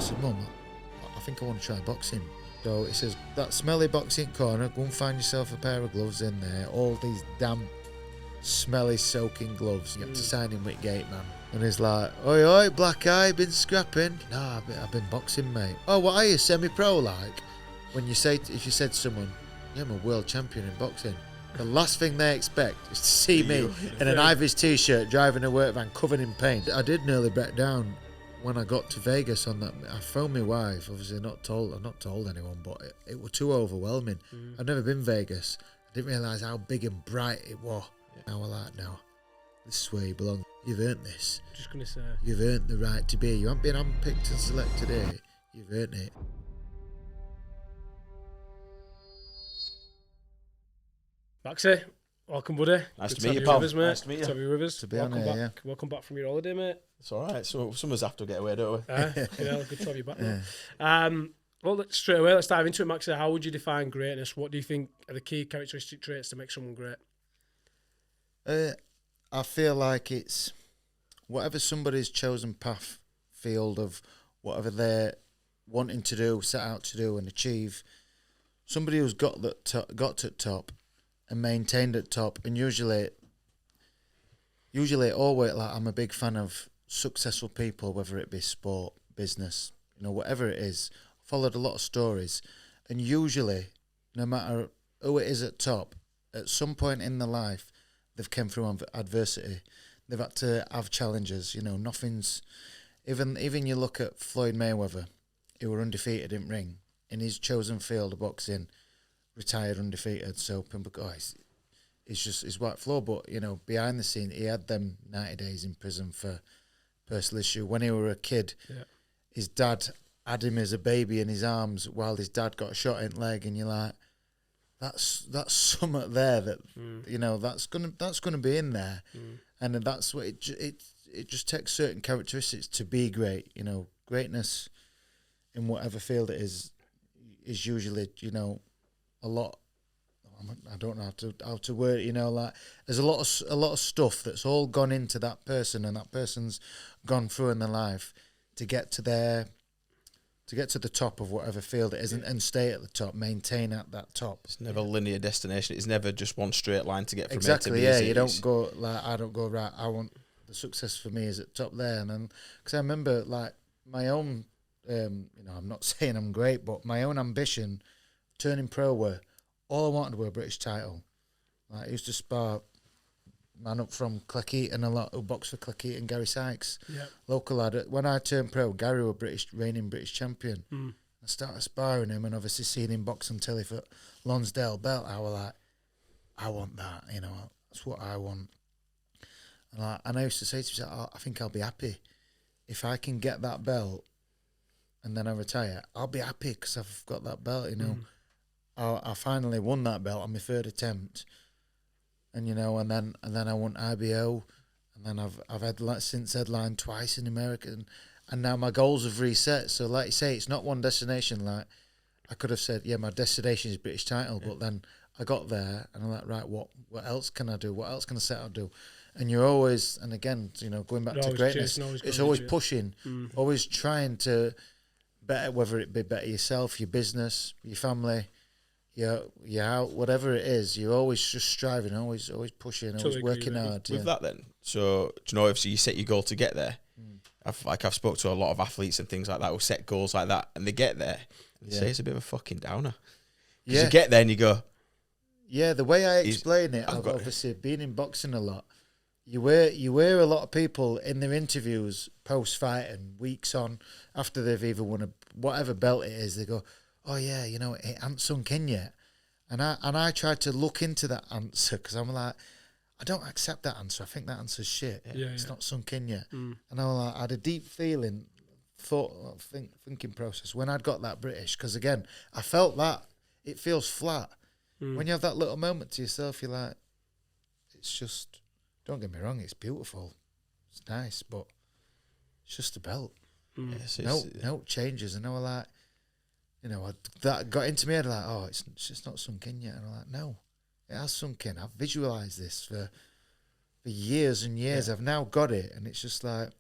said, Mum, I think I want to try boxing. So he says, that smelly boxing corner, go and find yourself a pair of gloves in there. All these damn smelly soaking gloves. You have to sign in with gate man. And he's like, oi, oi, black eye, been scrapping? No, I've been boxing, mate. Oh, what are you, semi-pro like? When you say, if you said to someone, yeah, I'm a world champion in boxing, the last thing they expect is to see me in an Ive's t-shirt driving a work van covered in paint. I did nearly break down when I got to Vegas on that. I phoned my wife, obviously I've not told anyone, but it was too overwhelming. I've never been Vegas. I didn't realise how big and bright it was. Yeah. I was like, no, this is where you belong. You've earned this. Just going to say. You've earned the right to be here. You haven't been handpicked and selected here. You've earned it. Maxi, welcome, buddy. Nice Good to meet you, have pal. with us, mate. Nice to meet you. Good to have you with us. To be welcome on here, back. Welcome back from your holiday, mate. It's all right. So some of us have to get away, don't we? Good to have you back. Well, straight away, let's dive into it, Maxi. How would you define greatness? What do you think are the key characteristic traits to make someone great? I feel like it's whatever somebody's chosen path, field of whatever they're wanting to do, set out to do and achieve. Somebody who's got to top and maintained at top, and usually always, like, I'm a big fan of successful people, whether it be sport, business, whatever it is. Followed a lot of stories, and usually, no matter who it is at top, at some point in their life, they've come through adversity. They've had to have challenges. Nothing's even you look at Floyd Mayweather, who were undefeated in ring in his chosen field of boxing, retired undefeated. So people go, it's just his white floor. But behind the scene, he had them 90 days in prison for personal issue. When he were a kid, his dad had him as a baby in his arms while his dad got shot in the leg, and you're like, that's something there that that's gonna be in there, and that's what it just takes certain characteristics to be great. Greatness in whatever field it is usually a lot. I don't know how to word it. Like there's a lot of stuff that's all gone into that person, and that person's gone through in their life to get to the top of whatever field it is, and stay at the top, maintain at that top. It's never a linear destination. It's never just one straight line to get from exactly, A to B. Yeah, you don't go like, I don't go, right, I want the success for me is at top there. And then, because I remember like my own, I'm not saying I'm great, but my own ambition turning pro were, all I wanted were a British title. Like, I used to spar man up from Cleckheaton a lot, who boxed for Cleckheaton, Gary Sykes, local lad. When I turned pro, Gary was reigning British champion. I started sparring him, and obviously seeing him box on telly for Lonsdale belt, I was like, I want that, that's what I want. And I used to say to myself, I think I'll be happy if I can get that belt and then I retire. I'll be happy because I've got that belt, I finally won that belt on my third attempt. And and then I won IBO, and then I've since headlined twice in America, and now my goals have reset. So like you say, it's not one destination. Like I could have said, my destination is British title, but then I got there, and I'm like, right, what else can I do? What else can I set out to do? And you're always, and again, going back to greatness, it's always pushing, always trying to better, whether it be better yourself, your business, your family. Whatever it is, you're always just striving, always pushing, always working hard. With that then, so do you know, obviously you set your goal to get there. I've spoke to a lot of athletes and things like that who set goals like that, and they get there and they say it's a bit of a fucking downer. You get there and you go, the way I explain it, I've obviously been in boxing a lot. You hear a lot of people in their interviews post fight and weeks on after they've either won whatever belt it is, they go, oh yeah, it ain't sunk in yet. And I tried to look into that answer because I'm like, I don't accept that answer. I think that answer's shit. It's not sunk in yet. And I had a deep thinking process when I'd got that British, because again, I felt that it feels flat. When you have that little moment to yourself, you're like, it's just, don't get me wrong, it's beautiful. It's nice, but it's just a belt. No changes. And I was like, that got into me head like, oh, it's just not sunk in yet. And I'm like, no, it has sunk in. I've visualised this for years and years. I've now got it. And it's just like,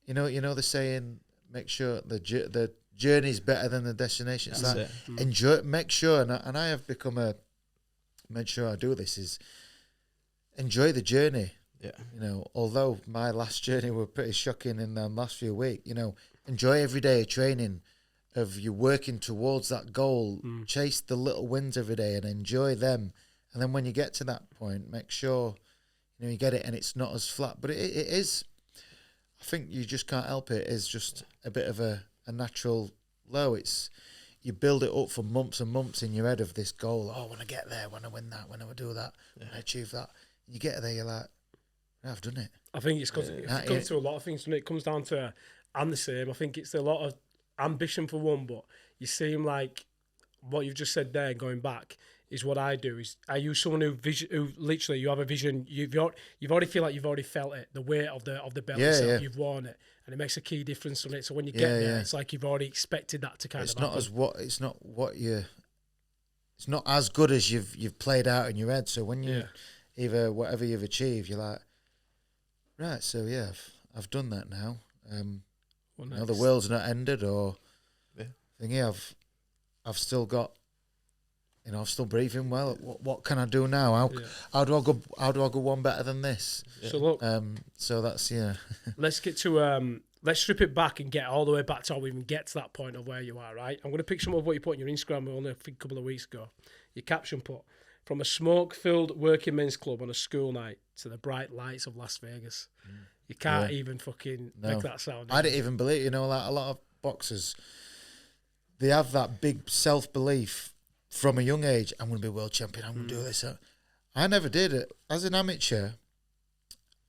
the saying, make sure the journey's better than the destination. It's That's like it. enjoy, make sure, and I have become made sure I do this is enjoy the journey. Yeah. You know, although my last journey were pretty shocking in the last few weeks, you know, enjoy every day of training, of you working towards that goal, chase the little wins every day and enjoy them. And then when you get to that point, make sure, you know, you get it and it's not as flat. But it is, I think you just can't help it. It's just a bit of a natural low. It's, you build it up for months and months in your head of this goal. Oh, when I get there, when I win that, when I do that, when I achieve that. You get there, you're like, I've done it. I think it's because it comes to a lot of things. When it comes down to, I'm the same. I think it's a lot of ambition for one, but you seem like what you've just said there, going back, is what I do. Is are you someone who literally you have a vision? You've already feel like you've already felt it, the weight of the belt itself. Yeah. You've worn it, and it makes a key difference on it. So when you get there, it's like you've already expected that to kind of. It's not as good as you've played out in your head. So when you either whatever you've achieved, you're like, right. So yeah, I've done that now. You know, the world's not ended, or I've still got, you know, I'm still breathing well. What can I do now? How do I go one better than this? So look, so that's let's get to let's strip it back and get all the way back to how we even get to that point of where you are. Right, I'm going to pick some of what you put on your Instagram only a couple of weeks ago. Your caption put, "From a smoke-filled working men's club on a school night to the bright lights of Las Vegas." You can't even fucking make that sound. I didn't even believe, you know, like a lot of boxers, they have that big self-belief from a young age. I'm going to be world champion. I'm going to do this. I never did it. As an amateur,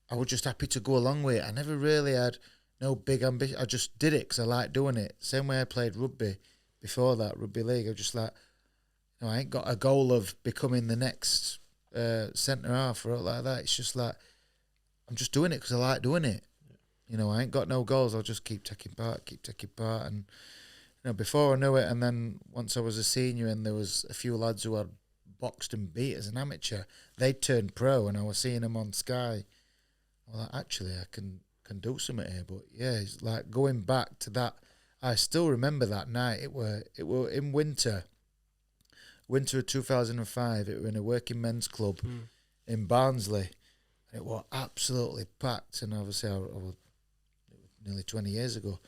I was just happy to go along with it. I never really had no big ambition. I just did it because I liked doing it. Same way I played rugby before that, rugby league. I was just like, you know, I ain't got a goal of becoming the next centre half or like that. It's just like, I'm just doing it because I like doing it. You know, I ain't got no goals. I'll just keep taking part. And, you know, before I knew it, and then once I was a senior and there was a few lads who had boxed and beat as an amateur, they turned pro and I was seeing them on Sky. Well, actually, I can do something here. But, yeah, it's like going back to that. I still remember that night. It were in winter of 2005. It were in a working men's club in Barnsley. It was absolutely packed, and obviously, I was nearly 20 years ago,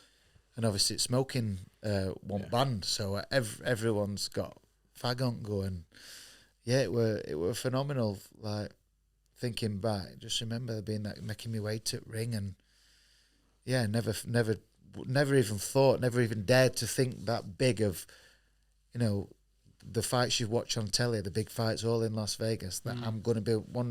and obviously, it's smoking one band, so everyone's got fag on going. Yeah, it were phenomenal. Like thinking back, just remember being that making me way to ring, and yeah, never even thought, never even dared to think that big of, you know, the fights you watch on telly, the big fights all in Las Vegas, that I'm going to be one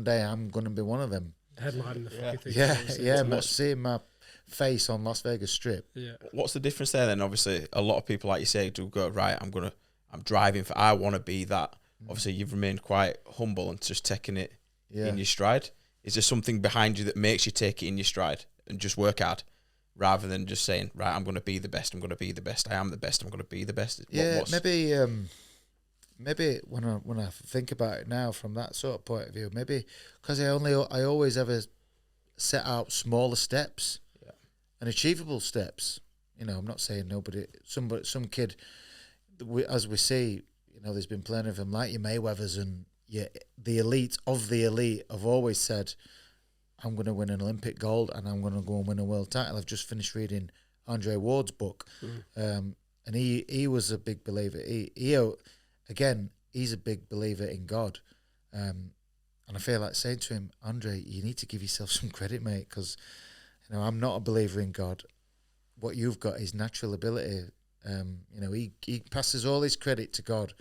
of them. Headlining the fucking thing. Yeah, seeing my face on Las Vegas Strip. Yeah. What's the difference there then? Obviously, a lot of people, like you say, do go, right, I'm driving for, I want to be that. Obviously, you've remained quite humble and just taking it in your stride. Is there something behind you that makes you take it in your stride and just work hard? Rather than just saying, right, I'm going to be the best, I am the best, I'm going to be the best. Maybe when I think about it now from that sort of point of view, maybe because I always ever set out smaller steps and achievable steps. You know, I'm not saying some kid, as we see, you know, there's been plenty of them like your Mayweathers and the elite of the elite have always said, I'm going to win an Olympic gold and I'm going to go and win a world title. I've just finished reading Andre Ward's book, and he was a big believer. Again, he's a big believer in God. And I feel like saying to him, Andre, you need to give yourself some credit, mate, because, you know, I'm not a believer in God. What you've got is natural ability. You know, he passes all his credit to God,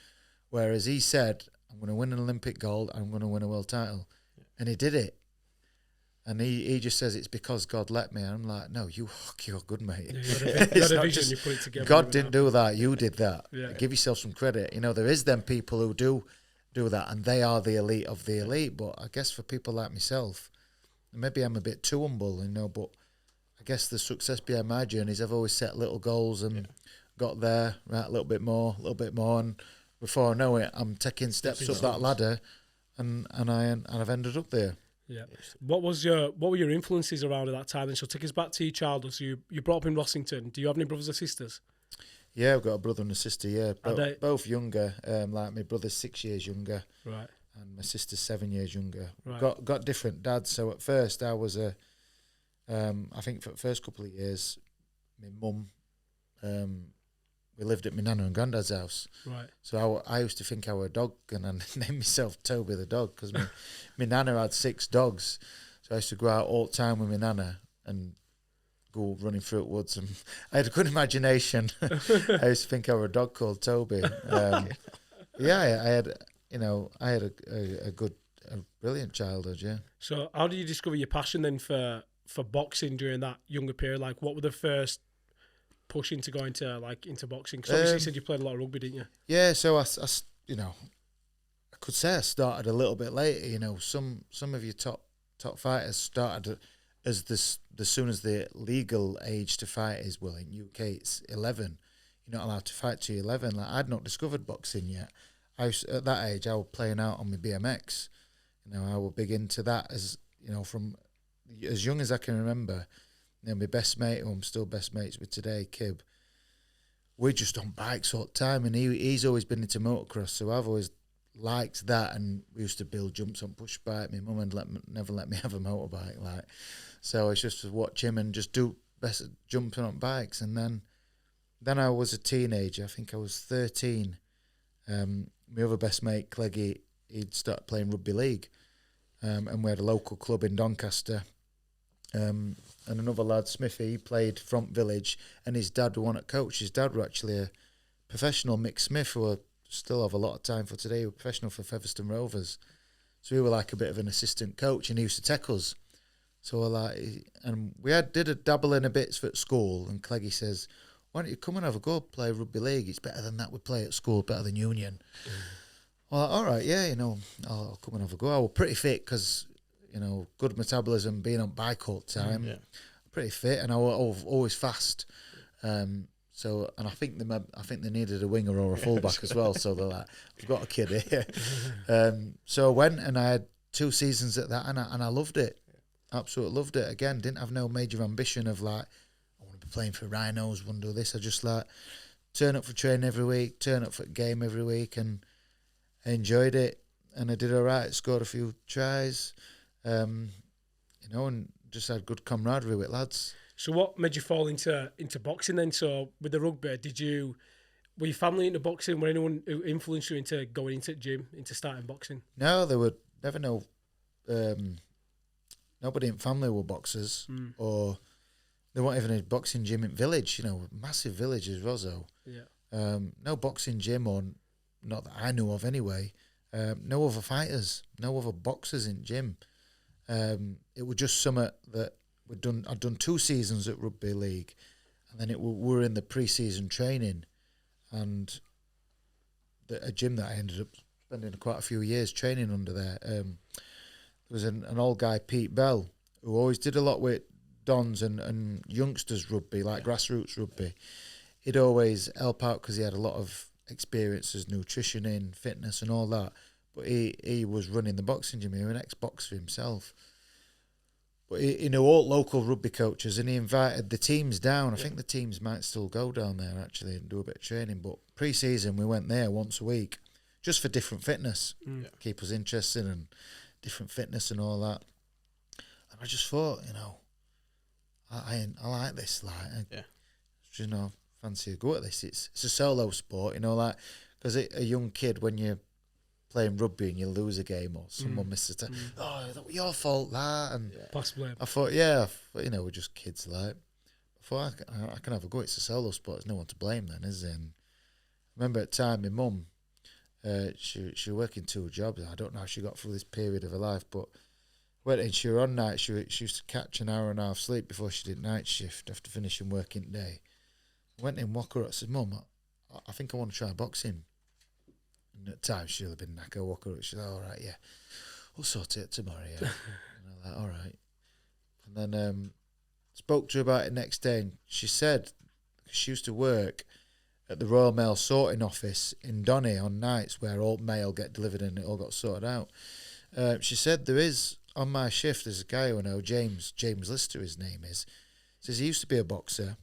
whereas he said, I'm going to win an Olympic gold, I'm going to win a world title. And he did it. And he just says it's because God let me. And I'm like, no, you're good, mate. Yeah, you had a vision, you put it together. God didn't do that. You did that. Yeah. Give yourself some credit. You know, there is them people who do that, and they are the elite of the elite. But I guess for people like myself, maybe I'm a bit too humble, you know, but I guess the success behind my journey is I've always set little goals and got there, right, a little bit more. And before I know it, I'm taking steps up that ladder, and I've ended up there. Yeah. What were your influences around at that time? And so take us back to your childhood. So you brought up in Rossington. Do you have any brothers or sisters? Yeah, I've got a brother and a sister. Yeah, both younger. Like my brother's 6 years younger, right, and my sister's 7 years younger. Right. Got different dads. So at first I was I think for the first couple of years, my mum, we lived at my nana and granddad's house. Right. So I used to think I were a dog, and I named myself Toby the dog because my nana had 6 dogs. So I used to go out all the time with my nana and go running through the woods, and I had a good imagination. I used to think I were a dog called Toby. Yeah, I had a brilliant childhood. Yeah. So how did you discover your passion then for boxing during that younger period? Like, what were the first push into going to into boxing? Because obviously you said you played a lot of rugby, didn't you? Yeah, so I could say I started a little bit later. You know, some of your top fighters started as soon as the legal age to fight is, well, in UK it's 11. You're not allowed to fight till 11. Like, I'd not discovered boxing yet. At that age I was playing out on my BMX. You know, I was big into that from as young as I can remember. You know, my best mate, who I'm still best mates with today, Kib, we're just on bikes all the time, and he's always been into motocross, so I've always liked that, and we used to build jumps on push bike. My mum never let me have a motorbike, so it's just to watch him and just do best jumping on bikes. And then I was a teenager. I think I was 13. My other best mate, Cleggy, he'd started playing rugby league, and we had a local club in Doncaster. And another lad, Smithy, he played Front Village, and his dad won at coach. His dad were actually a professional. Mick Smith, who I still have a lot of time for today, were professional for Featherstone Rovers. So we were like a bit of an assistant coach, and he used to take us. So and we did a dabble in a bit at school, and Cleggy says, "Why don't you come and have a go, play rugby league? It's better than that we play at school, better than Union." Well, all right, yeah, I'll come and have a go. I was pretty fit because, good metabolism, being on bike all the time. Yeah. Pretty fit, and I was always fast. So, and I think they needed a winger or a fullback as well. So they're like, "We've got a kid here." So I went, and I had 2 seasons at that, and I loved it. Absolutely loved it. Again, didn't have no major ambition of I want to be playing for Rhinos, want to do this. I just turn up for training every week, turn up for a game every week, and I enjoyed it. And I did all right. Scored a few tries, and just had good camaraderie with lads. So what made you fall into boxing then? So with the rugby, were your family into boxing? Were anyone who influenced you into going into the gym, into starting boxing? No, there were never no. Nobody in family were boxers, or there weren't even a boxing gym in village. Massive village is Rosso. Yeah. No boxing gym, or not that I knew of anyway. No other fighters, no other boxers in gym. It was just something that I'd done 2 seasons at rugby league, and then we were in the pre-season training, and a gym that I ended up spending quite a few years training under there. There was an old guy, Pete Bell, who always did a lot with dons and youngsters rugby, grassroots rugby. He'd always help out because he had a lot of experience as nutrition in fitness and all that. But he was running the boxing gym. He was an ex-boxer himself. But he knew all local rugby coaches, and he invited the teams down. I think the teams might still go down there, actually, and do a bit of training. But pre-season, we went there once a week, just for different fitness, keep us interested, and different fitness and all that. And I just thought, I like this. Fancy a go at this. It's a solo sport, because a young kid, when you're playing rugby and you lose a game or someone misses a time, that was your fault, that. And possibly. I thought, we're just kids, I thought, I can have a go. It's a solo sport. There's no one to blame then, is there? And I remember at the time, my mum, she was working 2 jobs. I don't know how she got through this period of her life, but when she was on night, she used to catch an hour and a half sleep before she did night shift after finishing working day. I went in, woke her up, I said, "Mum, I think I want to try boxing." And at the time, she'll have been knackered. I woke her up, she said, "All right, yeah, we'll sort it tomorrow, yeah." And I'm like, "All right." And then spoke to her about it next day, and she said, she used to work at the Royal Mail sorting office in Donny on nights, where all mail get delivered and it all got sorted out. She said there is on my shift, there's a guy who I know, James Lister, his name is. Says he used to be a boxer.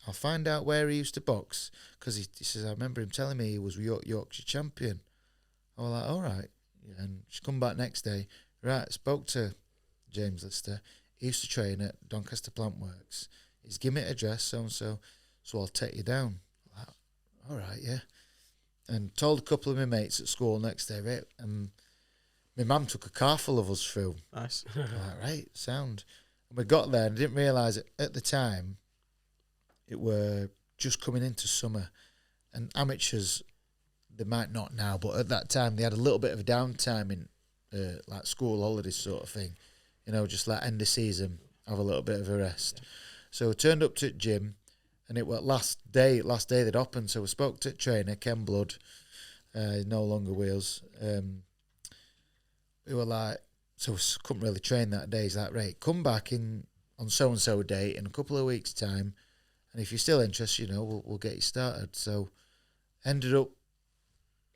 I'll find out where he used to box, because he says I remember him telling me he was Yorkshire champion. I was like, all right. And she come back next day. Right, spoke to James Lister. He used to train at Doncaster Plant Works. He's given me an address, so I'll take you down. Like, all right, yeah. And told a couple of my mates at school next day, right? And my mum took a car full of us through. Nice. Like, right, sound. And we got there and didn't realise it at the time. It were just coming into summer, and amateurs, they might not now, but at that time they had a little bit of a downtime in like school holidays sort of thing, just like end of season, have a little bit of a rest. Yeah. So we turned up to the gym, and it was last day they'd opened. So we spoke to the trainer, Ken Blood, no longer wheels. We were like, so we couldn't really train that day. He's like, right, come back on so and so date in a couple of weeks' time. And if you're still interested, we'll get you started. So, ended up,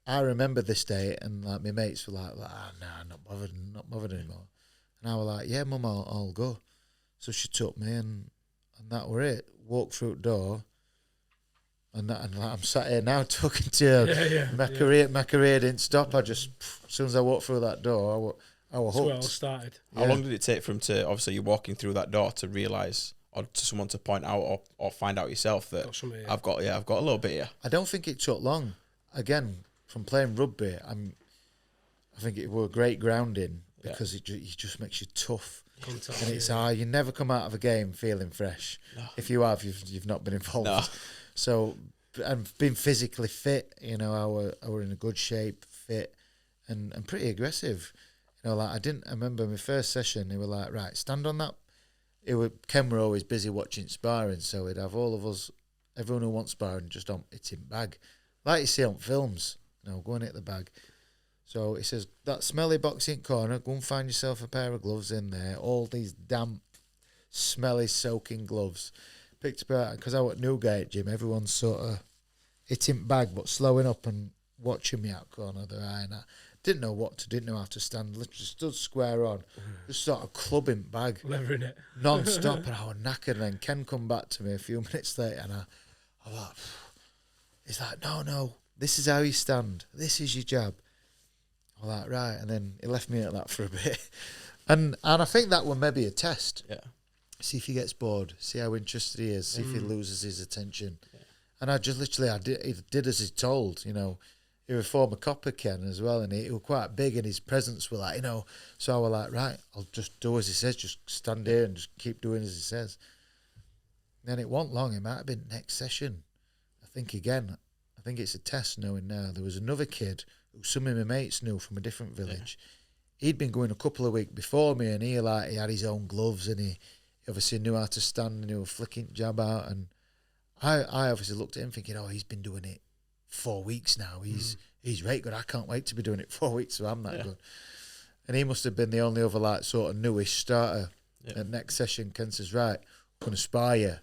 I remember this day, and like my mates were like, nah, not bothered anymore. And I was like, yeah, Mum, I'll go. So she took me, and that were it. Walked through the door, and like, I'm sat here now talking to you. My career didn't stop. I just, as soon as I walked through that door, I was hooked. That's where it all started. How long did it take for him to, obviously you're walking through that door, to realise, or to someone to point out or find out yourself that I've got a little bit here? I don't think it took long. Again, from playing rugby, I think it was great grounding, because it just makes you tough. Contact, and it's you never come out of a game feeling fresh. No. If you have, you've not been involved. No. So, and being physically fit, I were in a good shape, fit, and pretty aggressive. I remember my first session, they were like, right, stand on that. Ken were always busy watching sparring, so he'd have all of us, everyone who wants sparring, just on hitting bag, like you see on films. Go and hit the bag. So he says, that smelly boxing corner, go and find yourself a pair of gloves in there. All these damp, smelly, soaking gloves. Picked up out, because I was at Newgate gym, everyone's sort of hitting bag, but slowing up and watching me out corner of their eye. And I didn't know how to stand. Literally stood square on, just sort of clubbing bag. Levering it. Non-stop, and I was knackered. And then Ken come back to me a few minutes later, and I was like, he's like, no, this is how you stand. This is your jab. I was like, right. And then he left me at that for a bit. And I think that was maybe a test. Yeah. See if he gets bored. See how interested he is. See if he loses his attention. Yeah. And I just literally, he did as he's told, He was a former copper, Ken, as well. And he was quite big, and his presence was like, So I was like, right, I'll just do as he says. Just stand here and just keep doing as he says. And then it wasn't long. It might have been next session. I think it's a test knowing now. There was another kid who some of my mates knew from a different village. Yeah. He'd been going a couple of weeks before me, and he had his own gloves, and he obviously knew how to stand, and he was flicking jab out. And I obviously looked at him thinking, he's been doing it 4 weeks now. He's right good. I can't wait to be doing it 4 weeks, so I'm that good. And he must have been the only other sort of newish starter. Yeah. At next session, Ken says, right, I'm going to spar you.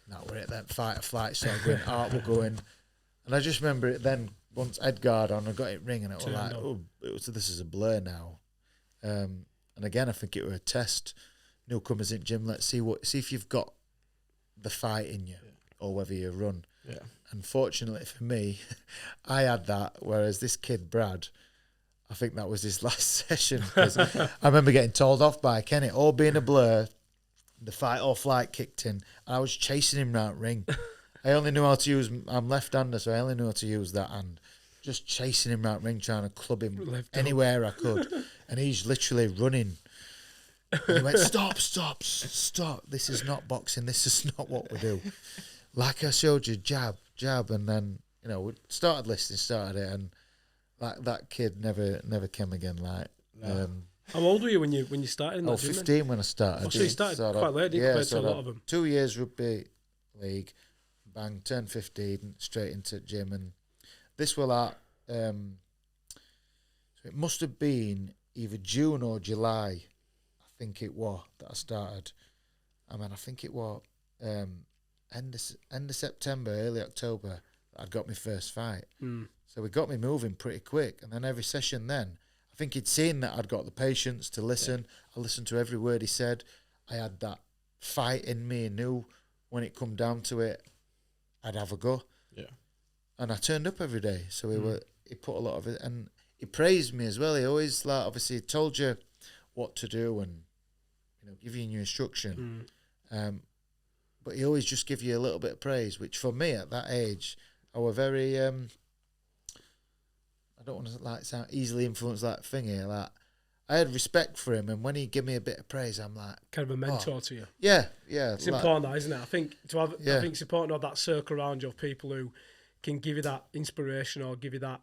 Now we're at that fight or flight, so I'm going, Art will go in. And I just remember it then, once Edgard on, I got it ring, and it was like, this is a blur now. And again, I think it was a test. Newcomers in gym, let's see if you've got the fight in you, or whether you run. Yeah. Unfortunately for me, I had that, whereas this kid, Brad, I think that was his last session. Because I remember getting told off by Kenny, all being a blur, the fight or flight kicked in, and I was chasing him round ring. I only knew how to use, I'm left-hander, so I only knew how to use that hand. Just chasing him round ring, trying to club him anywhere I could. And he's literally running. And he went, stop. This is not boxing. This is not what we do. Like I showed you, jab. And then, we started it, and that kid never came again. No. How old were you when you started in that gym? 15 when I started. So you started quite late, compared to a lot of them. 2 years rugby league, bang, turned 15, straight into gym. And this was so it must have been either June or July, I think it was, that I started. I think it was end of September, early October, that I got my first fight. So it got me moving pretty quick. And then every session then, I I think he'd seen that I'd got the patience to listen. I listened to every word he said. I had that fight in me and knew when it come down to it, I'd have a go. Yeah. And I turned up every day. So he put a lot of it, and he praised me as well. He always, like, obviously told you what to do and, you know, give you your instruction. But he always just give you a little bit of praise, which for me at that age, I were very, I don't want to like sound easily influenced, like thingy, like I had respect for him, and when he give me a bit of praise, I'm like kind of a mentor to you. Yeah. It's important, that, isn't it? I think I think it's important to have that circle around you of people who can give you that inspiration or give you that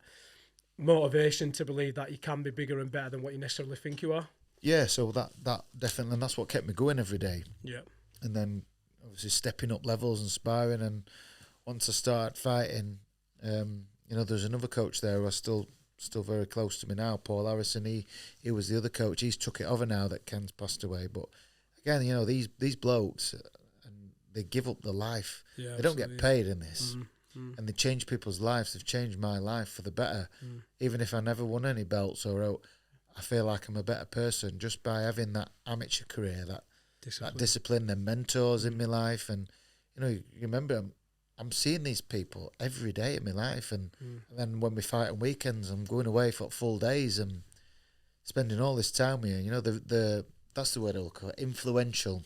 motivation to believe that you can be bigger and better than what you necessarily think you are. Yeah, so that definitely, and that's what kept me going every day. Yeah. And then obviously stepping up levels and sparring, and once I started fighting, you know, there's another coach there who are still very close to me now, Paul Harrison. He was the other coach. He's took it over now that Ken's passed away. But again, you know, these blokes, and they give up their life. Yeah, they don't get paid in this. Mm-hmm. And they change people's lives. They've changed my life for the better. Even if I never won any belts or I feel like I'm a better person just by having that amateur career, that discipline, and mentors in my life. And, you know, you remember, I'm seeing these people every day in my life. And then when we fight on weekends, I'm going away for full days and spending all this time with you. You know, that's the word I look for, influential.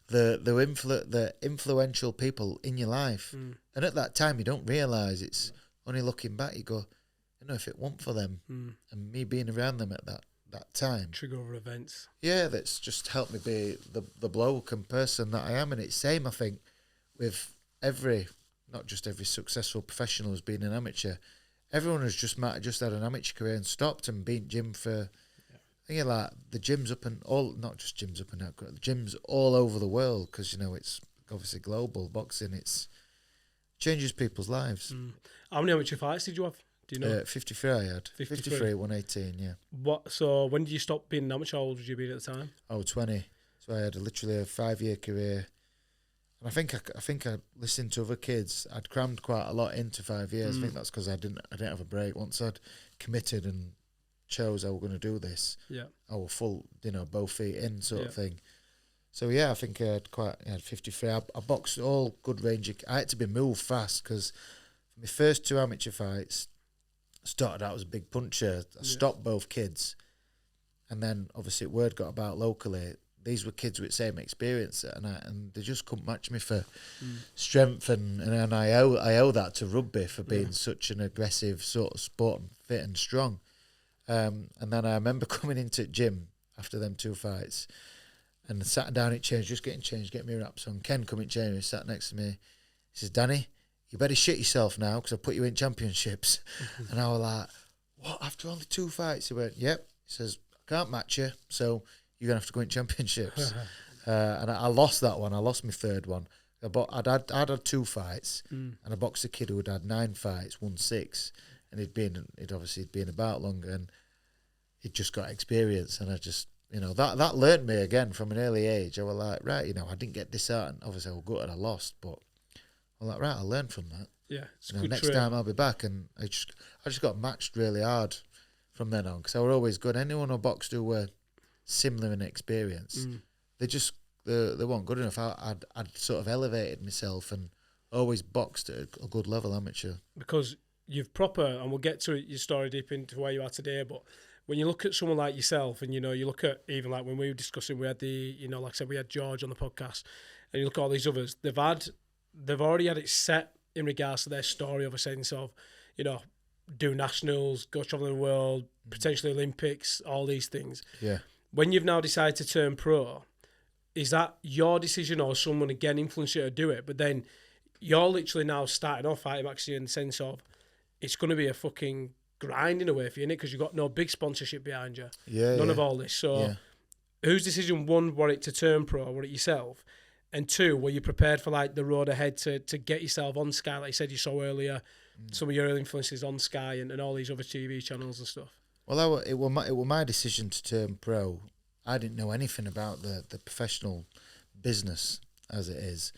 The influential people in your life. And at that time, you don't realise, it's only looking back, you go, you know, if it weren't for them and me being around them at that time. Trigger over events. Yeah, that's just helped me be the bloke and person that I am. And it's same, I think, with not just every successful professional who's been an amateur. Everyone who's just had an amateur career and stopped and been gym for... I think like the gyms up and all, not just gyms up and out, the gyms all over the world, because, you know, it's obviously global boxing. It's changes people's lives. How many amateur fights did you have? Do you know? 53 I had. 53, 118, yeah. So when did you stop being an amateur? How old would you be at the time? Oh, 20. So I had literally a 5-year career. And I think I listened to other kids. I'd crammed quite a lot into 5 years. I think that's because I didn't have a break. Once I'd committed and chose I was going to do this, I was full, you know, both feet in sort of thing. So yeah, I think I had 53. I boxed all good range. I had to be moved fast because my first 2 amateur fights started out as a big puncher. I stopped both kids, and then obviously word got about locally. These were kids with same experience, and they just couldn't match me for strength, and I owe that to rugby for being such an aggressive sort of sport, and fit and strong. And then I remember coming into the gym after them 2 fights and sat down at change, just getting my wraps on. Ken come in change, he sat next to me. He says, Danny, you better shit yourself now because I put you in championships. And I was like, what, after only 2 fights? He went, yep. He says, I can't match you, so you're going to have to go in championships. And I lost that one. I lost my 3rd one. I'd had 2 fights, and I boxed a kid who had had 9 fights, won 6. And he'd obviously been about longer, and he'd just got experience. And I just, you know, that learned me again from an early age. I was like, right, you know, I didn't get disheartened. Obviously, I was gutted I lost, but I'm like, right, I learned from that. Yeah, it's you know, good next time I'll be back. And I just got matched really hard from then on, because I were always good. Anyone who boxed who were similar in experience, they weren't good enough. I'd sort of elevated myself and always boxed at a good level amateur. Because you've proper, and we'll get to your story deep into where you are today, but when you look at someone like yourself, and, you know, you look at even like when we were discussing, we had like I said, we had George on the podcast, and you look at all these others, they've already had it set in regards to their story of a sense of, you know, do nationals, go traveling the world, potentially Olympics, all these things. Yeah. When you've now decided to turn pro, is that your decision or someone again influenced you to do it? But then you're literally now starting off fighting Maxi in the sense of it's going to be a fucking grind in a way for you, innit? Because you've got no big sponsorship behind you. None of all this. So whose decision, one, were it to turn pro, were it yourself? And 2, were you prepared for like the road ahead to get yourself on Sky? Like you said, you saw earlier, some of your early influences on Sky and all these other TV channels and stuff. Well, it was my decision to turn pro. I didn't know anything about the professional business as it is.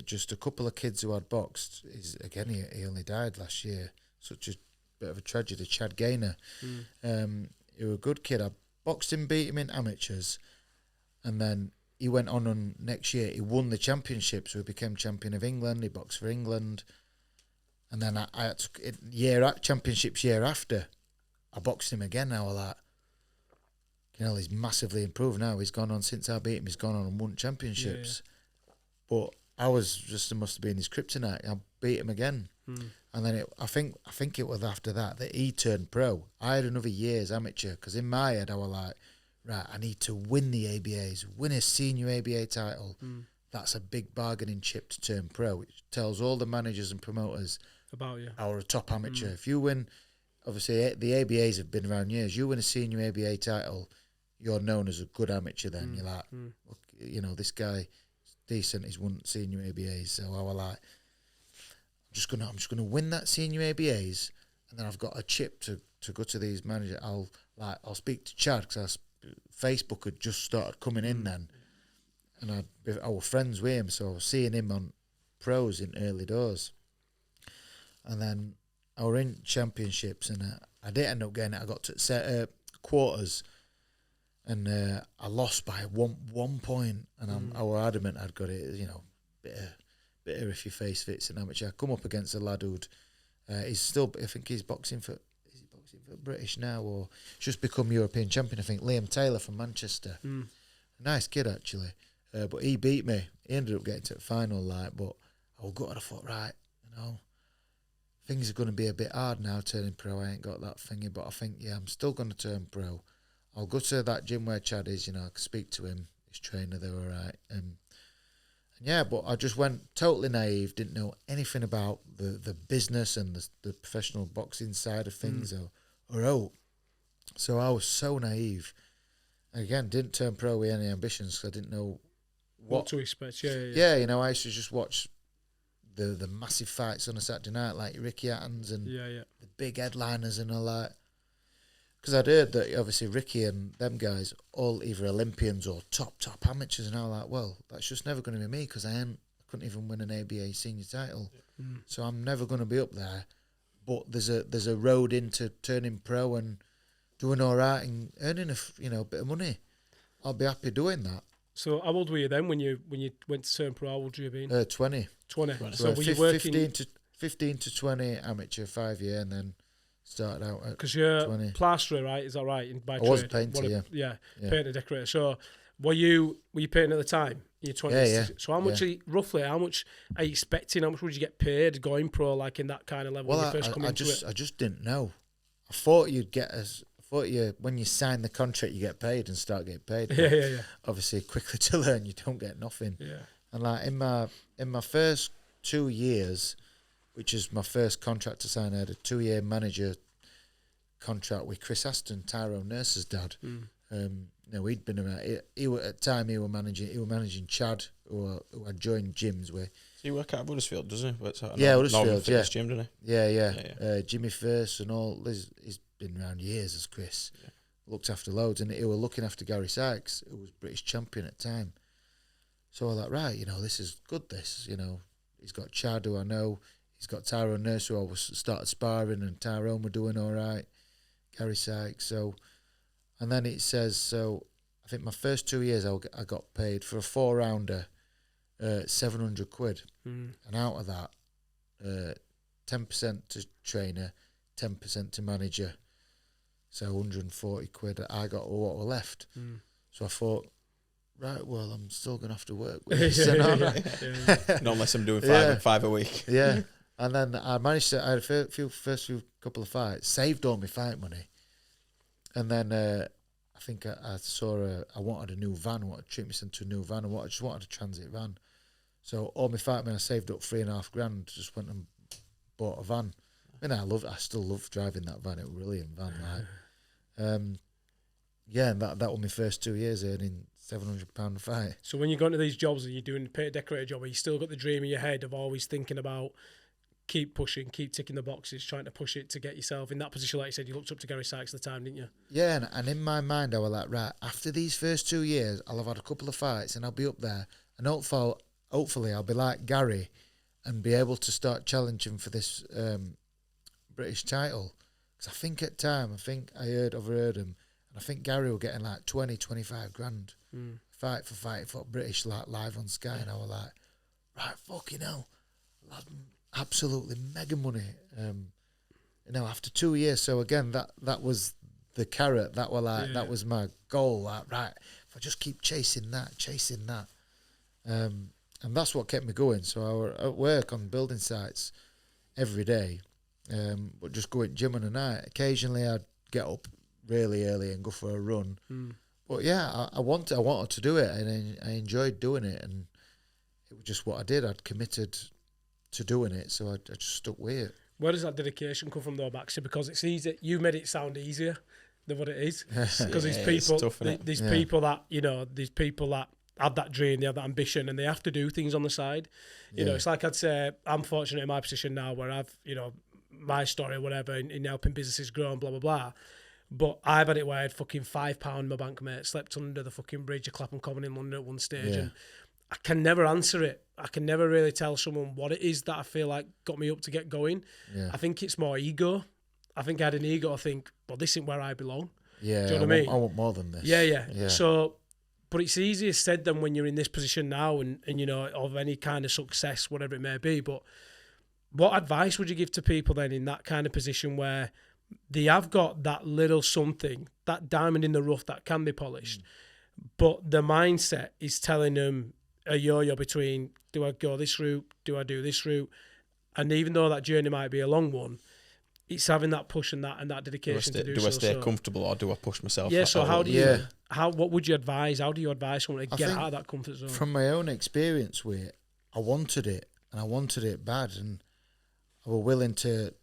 Just a couple of kids who had boxed. He only died last year. Such a bit of a tragedy. Chad Gaynor, he was a good kid. I boxed him, beat him in amateurs, and then he went on next year. He won the championship, so he became champion of England. He boxed for England, and then I had to, championships year after, I boxed him again. I was like, he's massively improved now. He's gone on since I beat him. He's gone on and won championships. Yeah. But I was just, it must have been his kryptonite. I beat him again, and then I think it was after that he turned pro. I had another year's amateur because in my head I was like, right, I need to win the ABAs, win a senior ABA title. That's a big bargaining chip to turn pro. It tells all the managers and promoters about you. Are a top amateur. If you win, obviously the ABAs have been around years. You win a senior ABA title, you're known as a good amateur. Then you're like, look, this guy. Decent. He's won senior ABAs, so I was like, I'm just gonna win that senior ABAs, and then I've got a chip to go to these managers. I'll speak to Chad because Facebook had just started coming in then, and I was friends with him, so I was seeing him on pros in early doors, and then I were in championships, and I did end up getting it. I got to quarters. And I lost by one point, and I was adamant I'd got it. Bit of if your face fits in amateur. I come up against a lad who'd he's still. I think he's boxing for. Is he boxing for British now, or just become European champion? I think Liam Taylor from Manchester. Nice kid actually, but he beat me. He ended up getting to the final, but I was gutted. I thought, right, things are going to be a bit hard now turning pro. I ain't got that thingy, but I think I'm still going to turn pro. I'll go to that gym where Chad is, I can speak to him, his trainer, they were all right. But I just went totally naive, didn't know anything about the business and the professional boxing side of things or out. So I was so naive. Again, didn't turn pro with any ambitions because I didn't know what to expect. Yeah, I used to just watch the massive fights on a Saturday night, like Ricky Attons and the big headliners and all that. Because I'd heard that obviously Ricky and them guys all either Olympians or top amateurs, and I was like, well, that's just never going to be me because I couldn't even win an ABA senior title, so I'm never going to be up there. But there's a road into turning pro and doing all right and earning a bit of money. I'll be happy doing that. So how old were you then when you went to turn pro? How old were you been? 20. 20. So were you working 15 to 20 amateur 5 year and then. Started out at because you're 20. plasterer, right? Is that right? By I trade, was a painter, painter decorator. So were you painting at the time? You're 20. Yeah. So how much roughly? How much are you expecting? How much would you get paid going pro, like in that kind of level? Well, when you first come into it? I just didn't know. I thought when you sign the contract you get paid and start getting paid. Yeah. Obviously, quickly to learn you don't get nothing. Yeah. And like in my first 2 years, which is my first contract to sign, I had a 2-year manager contract with Chris Aston, Tyrone Nurse's dad. He'd been around. He was, at the time he was managing Chad, who I joined gyms with. So he work out of Huddersfield, does he? Huddersfield, Gym, doesn't he? Yeah. Jimmy First and all. He's been around years as Chris. Yeah. Looked after loads, and he was looking after Gary Sykes, who was British champion at the time. So I was like, right, this is good. He's got Chad, who I know. He's got Tyrone Nurse, who I started sparring, and Tyrone were doing all right. Gary Sykes. And then it says, I think my first 2 years I got paid for a 4-rounder, 700 quid. And out of that, 10% to trainer, 10% to manager. So 140 quid. I got what were left. So I thought, right, well, I'm still going to have to work with this. Not unless I'm doing five a week. Yeah. And then I managed to, I had a couple of fights, saved all my fight money. And then I think I saw I wanted a new van, I wanted to treat myself to a new van, I just wanted a transit van. So all my fight money, I saved up $3.5 grand, just went and bought a van. I still love driving that van, it was a brilliant van. And that was my first 2 years earning £700 a fight. So when you go into these jobs and you're doing the painter decorator job, you still got the dream in your head of always thinking about keep pushing, keep ticking the boxes, trying to push it to get yourself in that position. Like you said, you looked up to Gary Sykes at the time, didn't you? Yeah, and in my mind, I was like, right, after these first 2 years, I'll have had a couple of fights and I'll be up there. And hopefully I'll be like Gary and be able to start challenging for this British title. Because I think at time, overheard him, and I think Gary were getting like 20, 25 grand fight for British like live on Sky, and I was like, right, fucking hell, lad, absolutely mega money. After 2 years, so again, that was the carrot. That were like that was my goal. Like, right, if I just keep chasing that, and that's what kept me going. So I were at work on building sites every day, but just go at gym on a night. Occasionally, I'd get up really early and go for a run. But yeah, I wanted to do it, and I enjoyed doing it, and it was just what I did. I'd committed to doing it, so I just stuck with it. Where does that dedication come from, though, Maxi? Because it's easy. You made it sound easier than what it is. Because these people, people that these people that have that dream, they have that ambition, and they have to do things on the side. You know, it's like I'd say, I'm fortunate in my position now where I've, my story or whatever in helping businesses grow and blah blah blah. But I've had it where I had fucking £5 in my bank, mate. Slept under the fucking bridge of Clapham Common in London at one stage, and I can never answer it. I can never really tell someone what it is that I feel like got me up to get going. Yeah. I think it's more ego. I think I had an ego. I think, well, this isn't where I belong. Yeah, do you know what I mean? I want more than this. Yeah. So, but it's easier said than when you're in this position now and of any kind of success, whatever it may be. But what advice would you give to people then in that kind of position where they have got that little something, that diamond in the rough that can be polished, but the mindset is telling them a yo-yo between, do I go this route, do I do this route? And even though that journey might be a long one, it's having that push and that dedication to do so. Do I stay comfortable or do I push myself? Yeah, so what would you advise? How do you advise someone to get out of that comfort zone? From my own experience with it, I wanted it, and I wanted it bad, and I was willing to,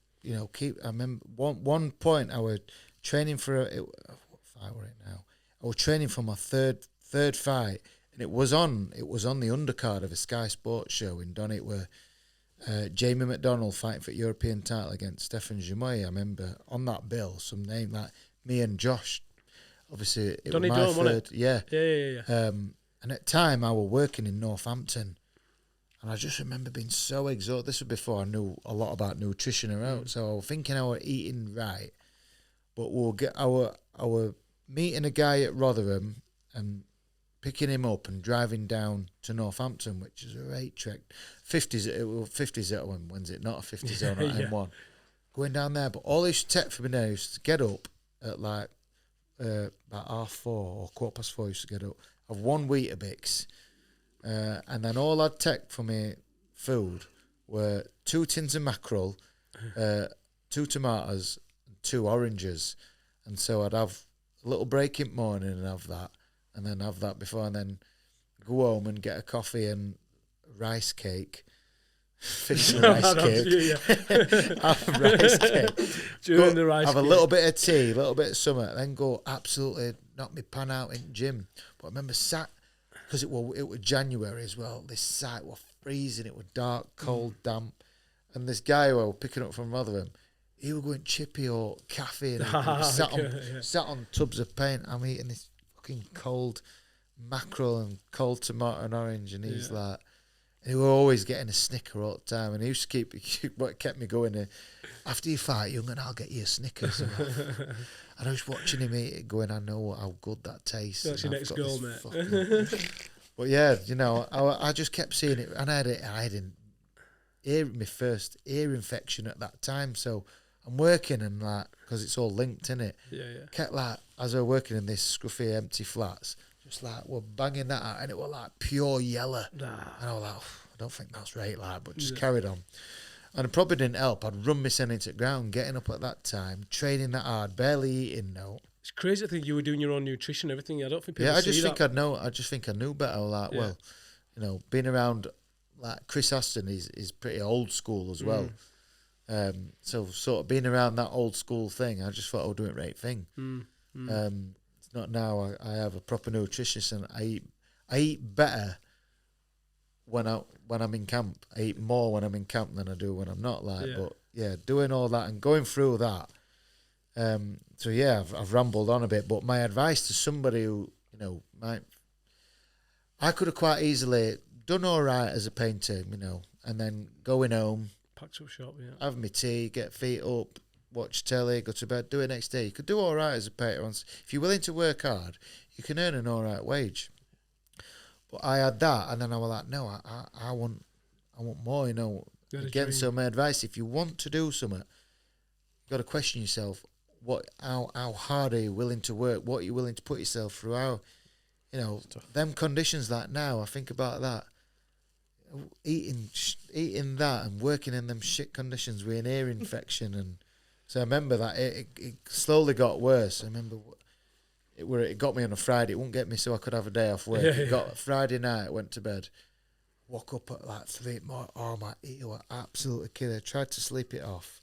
keep. I remember one point I was training for what fight were it now? I was training for my third fight, and it was on the undercard of a Sky Sports show in Donnet where Jamie McDonnell fighting for European title against Stefan Jamoy. I remember on that bill some name like me and Josh. Obviously, it was my third. Yeah. And at the time, I was working in Northampton, and I just remember being so exhausted. This was before I knew a lot about nutrition around, so I was thinking I was eating right, but we'll get our meeting a guy at Rotherham and picking him up and driving down to Northampton, which is a right trek. 50s, when's it not a 50 zone at M1? Going down there, but all this tech for me now is to get up at like about 4:30 or 4:15. Used to get up, have 1 Weetabix, and then all I'd take for me food were 2 tins of mackerel, 2 tomatoes, and 2 oranges, and so I'd have a little break in the morning and have that. And then have that before, and then go home and get a coffee and rice cake. Finish the rice cake. Have a rice cake. During the rice have cake. A little bit of tea, a little bit of summer, then go absolutely knock my pan out in the gym. But I remember because it was January as well, this site was freezing, it was dark, cold, damp. And this guy who I was picking up from Rotherham, he was going chippy or caffeine. Sat on tubs of paint. I'm eating this cold mackerel and cold tomato and orange, and he's like, and he were always getting a Snicker all the time, and he used to keep what kept me going. After you fight, young, and I'll get you a Snickers. And I was watching him eat it, going, I know how good that tastes. That's your next goal, mate. But yeah, I just kept seeing it, and I had my first ear infection at that time, so I'm working and like, because it's all linked, innit? Kept like, as I was working in this scruffy empty flats, just like, we're banging that out, and it was like pure yellow. And I was like, I don't think that's right, like, but just carried on. And it probably didn't help. I'd run myself into the ground, getting up at that time, training that hard, barely eating, no. It's crazy to think you were doing your own nutrition, everything. I don't think people I just think I knew better. Like, well, being around, like, Chris Aston is pretty old school as well. So sort of being around that old school thing, I just thought I was doing the right thing. It's not now. I have a proper nutritionist, and I eat better when I'm in camp. I eat more when I'm in camp than I do when I'm not. But yeah, doing all that and going through that. So yeah, I've rambled on a bit. But my advice to somebody who I could have quite easily done all right as a painter, and then going home. Packed up shop, have my tea, get feet up, watch telly, go to bed, do it next day. You could do all right as a painter. If you're willing to work hard, you can earn an all right wage. But I had that, and then I was like, no, I want more, you know. Again, so my advice, if you want to do something, you've got to question yourself, how hard are you willing to work? What are you willing to put yourself through? How, you know, them conditions like now, I think about that. Eating that and working in them shit conditions with an ear infection. And so I remember that it slowly got worse. I remember it got me on a Friday. It wouldn't get me so I could have a day off work. It got Friday night, went to bed. Woke up at like 3 more. Oh, my ear were absolutely killer. Tried to sleep it off.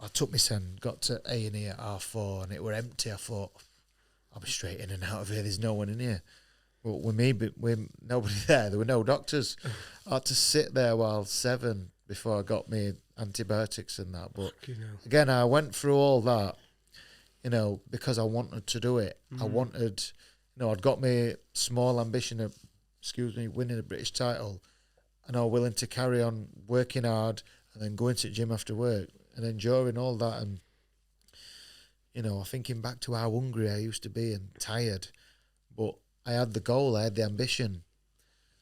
I took my son, got to A&E at 4:30, and it were empty. I thought, I'll be straight in and out of here. There's no one in here. But with nobody there. There were no doctors. I had to sit there while 7 before I got me antibiotics and that. But again, I went through all that, you know, because I wanted to do it. I wanted, you know, I'd got me small ambition of, winning a British title, and I was willing to carry on working hard and then going to the gym after work and enjoying all that. And, you know, thinking back to how hungry I used to be and tired, but I had the goal, I had the ambition.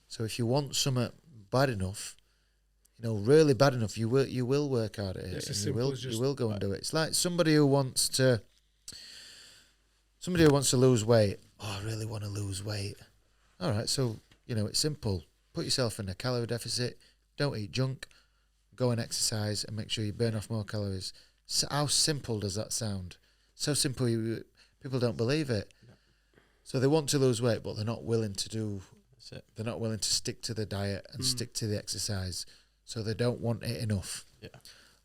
So if you want something bad enough, you know, really bad enough, you will work hard at it, and you will go and do it. It's like somebody who wants to lose weight. Oh, I really want to lose weight. All right, so, you know, it's simple. Put yourself in a calorie deficit. Don't eat junk. Go and exercise and make sure you burn off more calories. So how simple does that sound? So simple, people don't believe it. No. So they want to lose weight, but they're not willing to do. That's it. They're not willing to stick to the diet and stick to the exercise. So they don't want it enough. Yeah.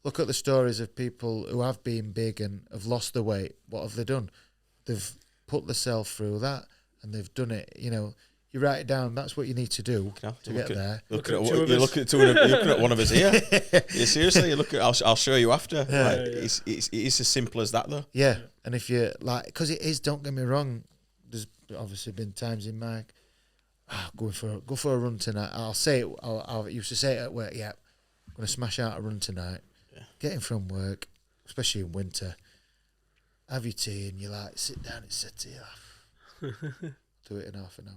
Look at the stories of people who have been big and have lost the weight. What have they done? They've put themselves through that, and they've done it. You know, you write it down. That's what you need to do to get there. You're looking at one of us here. Yeah, seriously, you look at. I'll show you after. Yeah. Like, it's as simple as that, though. Yeah, and if you like, because it is. Don't get me wrong. There's obviously been times in my go for a run tonight. I'll say it. I used to say it at work. Yeah, I'm gonna smash out a run tonight. Yeah. Getting from work, especially in winter. Have your tea and you like sit down and set it off. Do it in half an hour.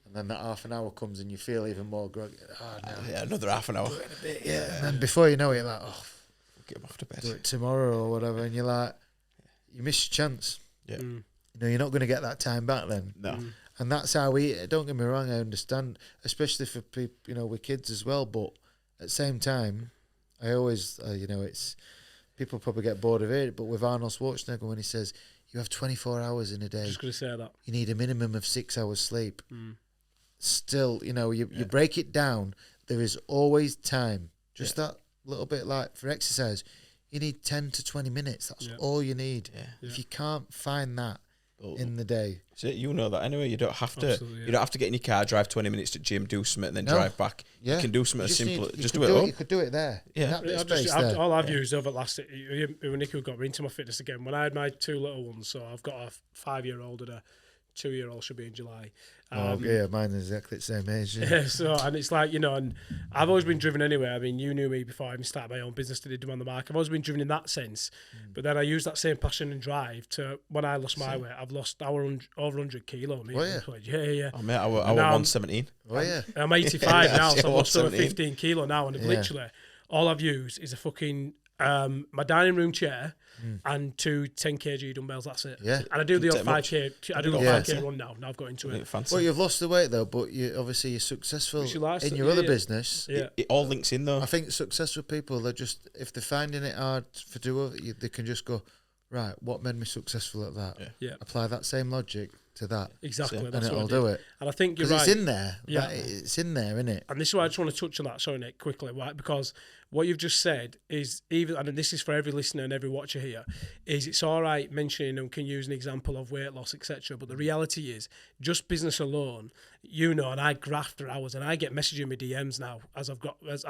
And then that half an hour comes and you feel even more groggy. Oh, no. Yeah, another half an hour. Yeah, and then before you know it, you're like, get him off to bed. Do it tomorrow or whatever. And you're like, you miss your chance. Yeah. You know, you're not going to get that time back then. No. And that's how we, don't get me wrong, I understand, especially for people, you know, with kids as well. But at the same time, I always, you know, it's, people probably get bored of it, but with Arnold Schwarzenegger, when he says, you have 24 hours in a day. Just going to say that. You need a minimum of 6 hours sleep. Still, you know, you break it down, there is always time. Just that little bit, like for exercise, you need 10 to 20 minutes. That's all you need. Yeah. If you can't find that in the day. So you know that anyway. You don't have to. Absolutely, you don't have to get in your car, drive 20 minutes to gym, do something, and then drive back. Yeah. You can do something as simple. Just do it at home. You could do it there. Yeah. All I've used over the last, when Nico got me into my fitness again, when I had my 2 little ones, so I've got a 5-year-old and a 2-year-old should be in July. Mine is exactly the same age. Yeah, so, and it's like, you know, and I've always been driven anyway. I mean, you knew me before I even started my own business to do on the market. I've always been driven in that sense. But then I use that same passion and drive to, when I lost my weight, I've lost over 100 kilo. Yeah. Oh, mate, I was 117. Oh, yeah. I'm 85 now, so I've lost over 15 kilo now. And literally, all I've used is a fucking, my dining room chair, and 2 10 kg dumbbells. That's it. Yeah, and I do the odd 5k. I do the 5k run now. Now I've got into it. Well, you've lost the weight though, but you're successful in your other business. Yeah, it all links in though. I think successful people, they're just, if they're finding it hard to do it, they can just go, right, what made me successful at that? Yeah. Apply that same logic to that. Exactly. And it'll do it. And I think you're right. It's in there. Yeah. It's in there, isn't it? And this is why I just want to touch on that, sorry, Nick, quickly, right? Because what you've just said is, even, and this is for every listener and every watcher here, is it's all right mentioning and can use an example of weight loss, etc. But the reality is, just business alone, you know, and I graft for hours, and I get messaging in my DMs now as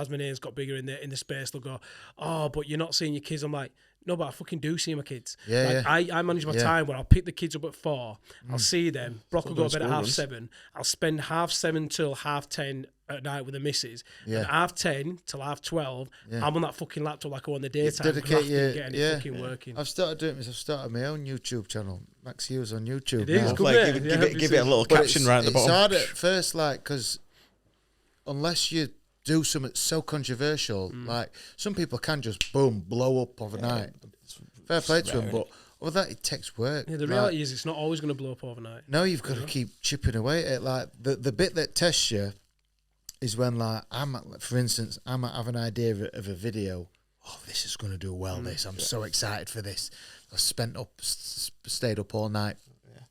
my name's got bigger in the space. They'll go, oh, but you're not seeing your kids. I'm like, No, but I fucking do see my kids. Yeah, I manage my time where I'll pick the kids up at 4. I'll see them. Brock will go to bed at 7:30. I'll spend 7:30 till 10:30 at night with the missus. And 10:30 till 12:30, I'm on that fucking laptop like I want the daytime. Dedicate getting it fucking working. I've started doing this. I've started my own YouTube channel, Maxi Hughes on YouTube. It is good, give it a little caption right at the bottom. It's hard at first, like, because unless you do something so controversial, like some people can just boom blow up overnight. Fair play to them, but all that it takes work. Yeah, the reality is it's not always going to blow up overnight. No, you've got to keep chipping away at it. Like the bit that tests you is when, like, for instance, I might have an idea of a video. Oh, this is going to do well. I'm so excited for this. I stayed up all night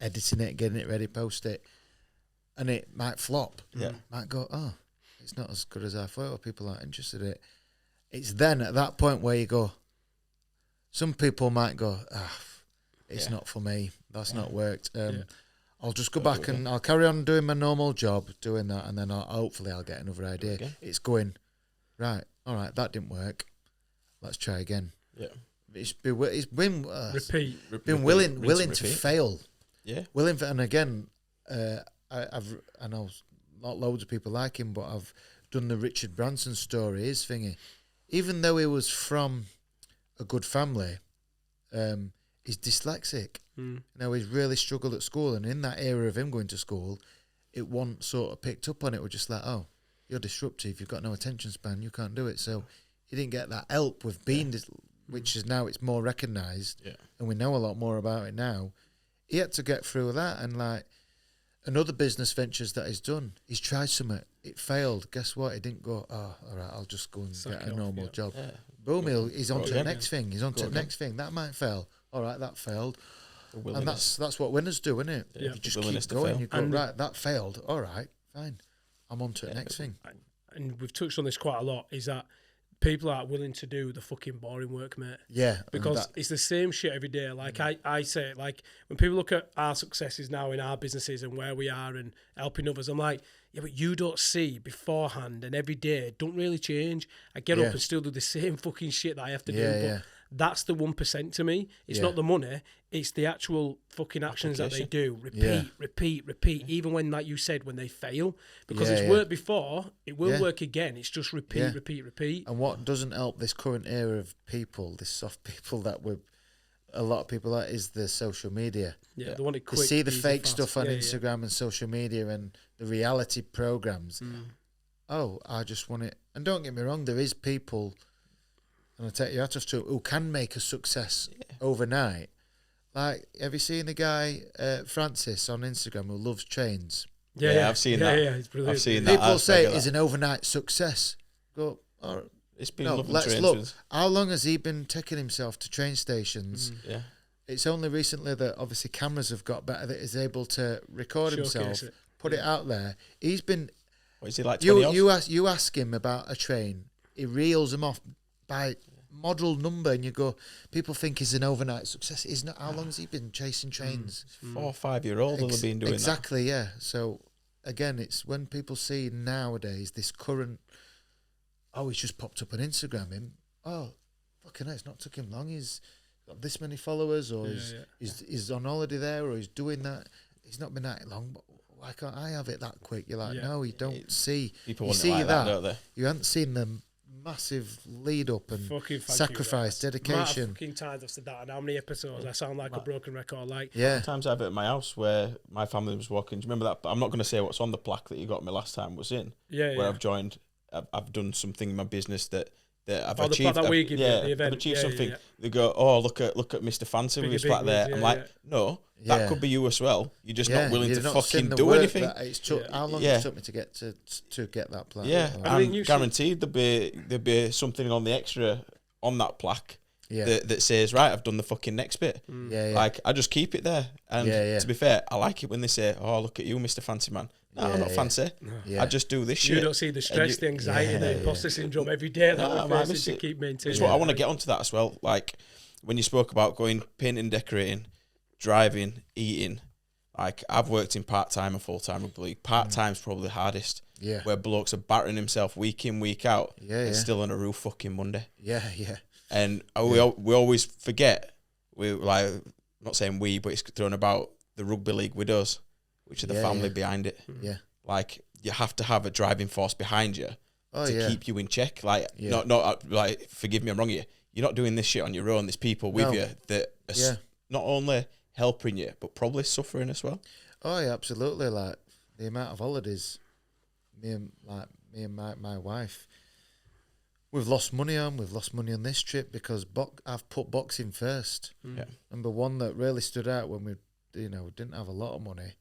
editing it, getting it ready, post it, and it might flop. Yeah, might go, oh, it's not as good as I thought, or people aren't interested in it. It's then at that point where you go, some people might go, it's not for me. That's not worked. I'll just go back and I'll carry on doing my normal job, doing that, and then hopefully I'll get another idea. Okay. It's going, right, all right, that didn't work. Let's try again. Yeah. It's been repeat. Been willing to fail. Yeah. Willing for, and again, I know not loads of people like him, but I've done the Richard Branson story, his thingy. Even though he was from a good family, he's dyslexic. You know, he's really struggled at school, and in that era of him going to school, it wasn't sort of picked up on it. We're just like, oh, you're disruptive, you've got no attention span, you can't do it. So he didn't get that help with being, which is now it's more recognised, and we know a lot more about it now. He had to get through that, and like, and other business ventures that he's done, he's tried something, it failed. Guess what? He didn't go, oh, all right, I'll just go and get a normal job. Yeah. Boom, he's on to the next thing. He's on to the next thing. That might fail. All right, that failed. And that's what winners do, isn't it? Yeah. You just keep going. You go, right, that failed. All right, fine. I'm on to the next thing. And we've touched on this quite a lot, is that people aren't willing to do the fucking boring work, mate. Yeah. Because it's the same shit every day. Like I say, like when people look at our successes now in our businesses and where we are and helping others, I'm like, yeah, but you don't see beforehand and every day don't really change. I get up and still do the same fucking shit that I have to do. But that's the 1% to me. It's not the money. It's the actual fucking actions that they do. Repeat. Even when, like you said, when they fail. Because it's worked before, it will work again. It's just repeat. And what doesn't help this current era of people, this soft people that a lot of people are, is the social media. Yeah, they want it quick. They see the fake stuff on Instagram and social media and the reality programs. Oh, I just want it. And don't get me wrong, there is people, and I take your hat off to, who can make a success overnight. Like, have you seen the guy Francis on Instagram who loves trains? Yeah, I've seen that. Yeah, it's brilliant. I've seen that. People say it's an overnight success. Go, all right. It's been let's look. How long has he been taking himself to train stations? It's only recently that obviously cameras have got better that he's able to record himself, put it out there. He's been. What is he like? 20 you ask him about a train, he reels them off by model number, and you go, people think he's an overnight success. He's not. How long has he been chasing trains? 4 or 5 year old will have been doing exactly, that. Yeah. So again, it's when people see nowadays this current. Oh, he's just popped up on Instagram. Him. Oh, fucking hell, it's not took him long. He's got this many followers, or he's on holiday there, or he's doing that. He's not been that long, but why can't I have it that quick? You're like, no, you don't see. People want it like that, don't they? You haven't seen them. Massive lead up and sacrifice, dedication. Fucking times I've said that, and how many episodes I sound like a broken record. Like, sometimes I have it at my house where my family was walking. Do you remember that? But I'm not going to say what's on the plaque that you got me last time was in. Where I've joined. I've done something in my business that I've achieved. The event. I've achieved something. They go, oh, look at Mr. Fancy with his plaque there. I'm like, no, that could be you as well. You're just not willing to fucking do anything. How long it took me to get that plaque? Yeah, I'm guaranteed there'll be something on the extra on that plaque that says, right, I've done the fucking next bit. Like, I just keep it there. And to be fair, I like it when they say, oh, look at you, Mr. Fancy Man. No, I'm not fancy. I just do this shit. You don't see the stress, the anxiety, the imposter syndrome every day that we're facing to keep maintaining. It's what I want to get onto that as well. Like, when you spoke about going painting, decorating, driving, eating, like, I've worked in part-time and full-time rugby league. Part-time's probably the hardest. Yeah. Where blokes are battering himself week in, week out. And still on a roof fucking Monday. Yeah. And we always forget, I'm not saying we, but it's thrown about the rugby league widows, which are the family behind it. Yeah. Like, you have to have a driving force behind you to keep you in check. Like, not like, forgive me, I'm wrong here. You're not doing this shit on your own. There's people with you that are not only helping you, but probably suffering as well. Oh yeah, absolutely. Like the amount of holidays, me and my wife, we've lost money on. We've lost money on this trip because I've put boxing first. Yeah. Number one that really stood out when we, didn't have a lot of money.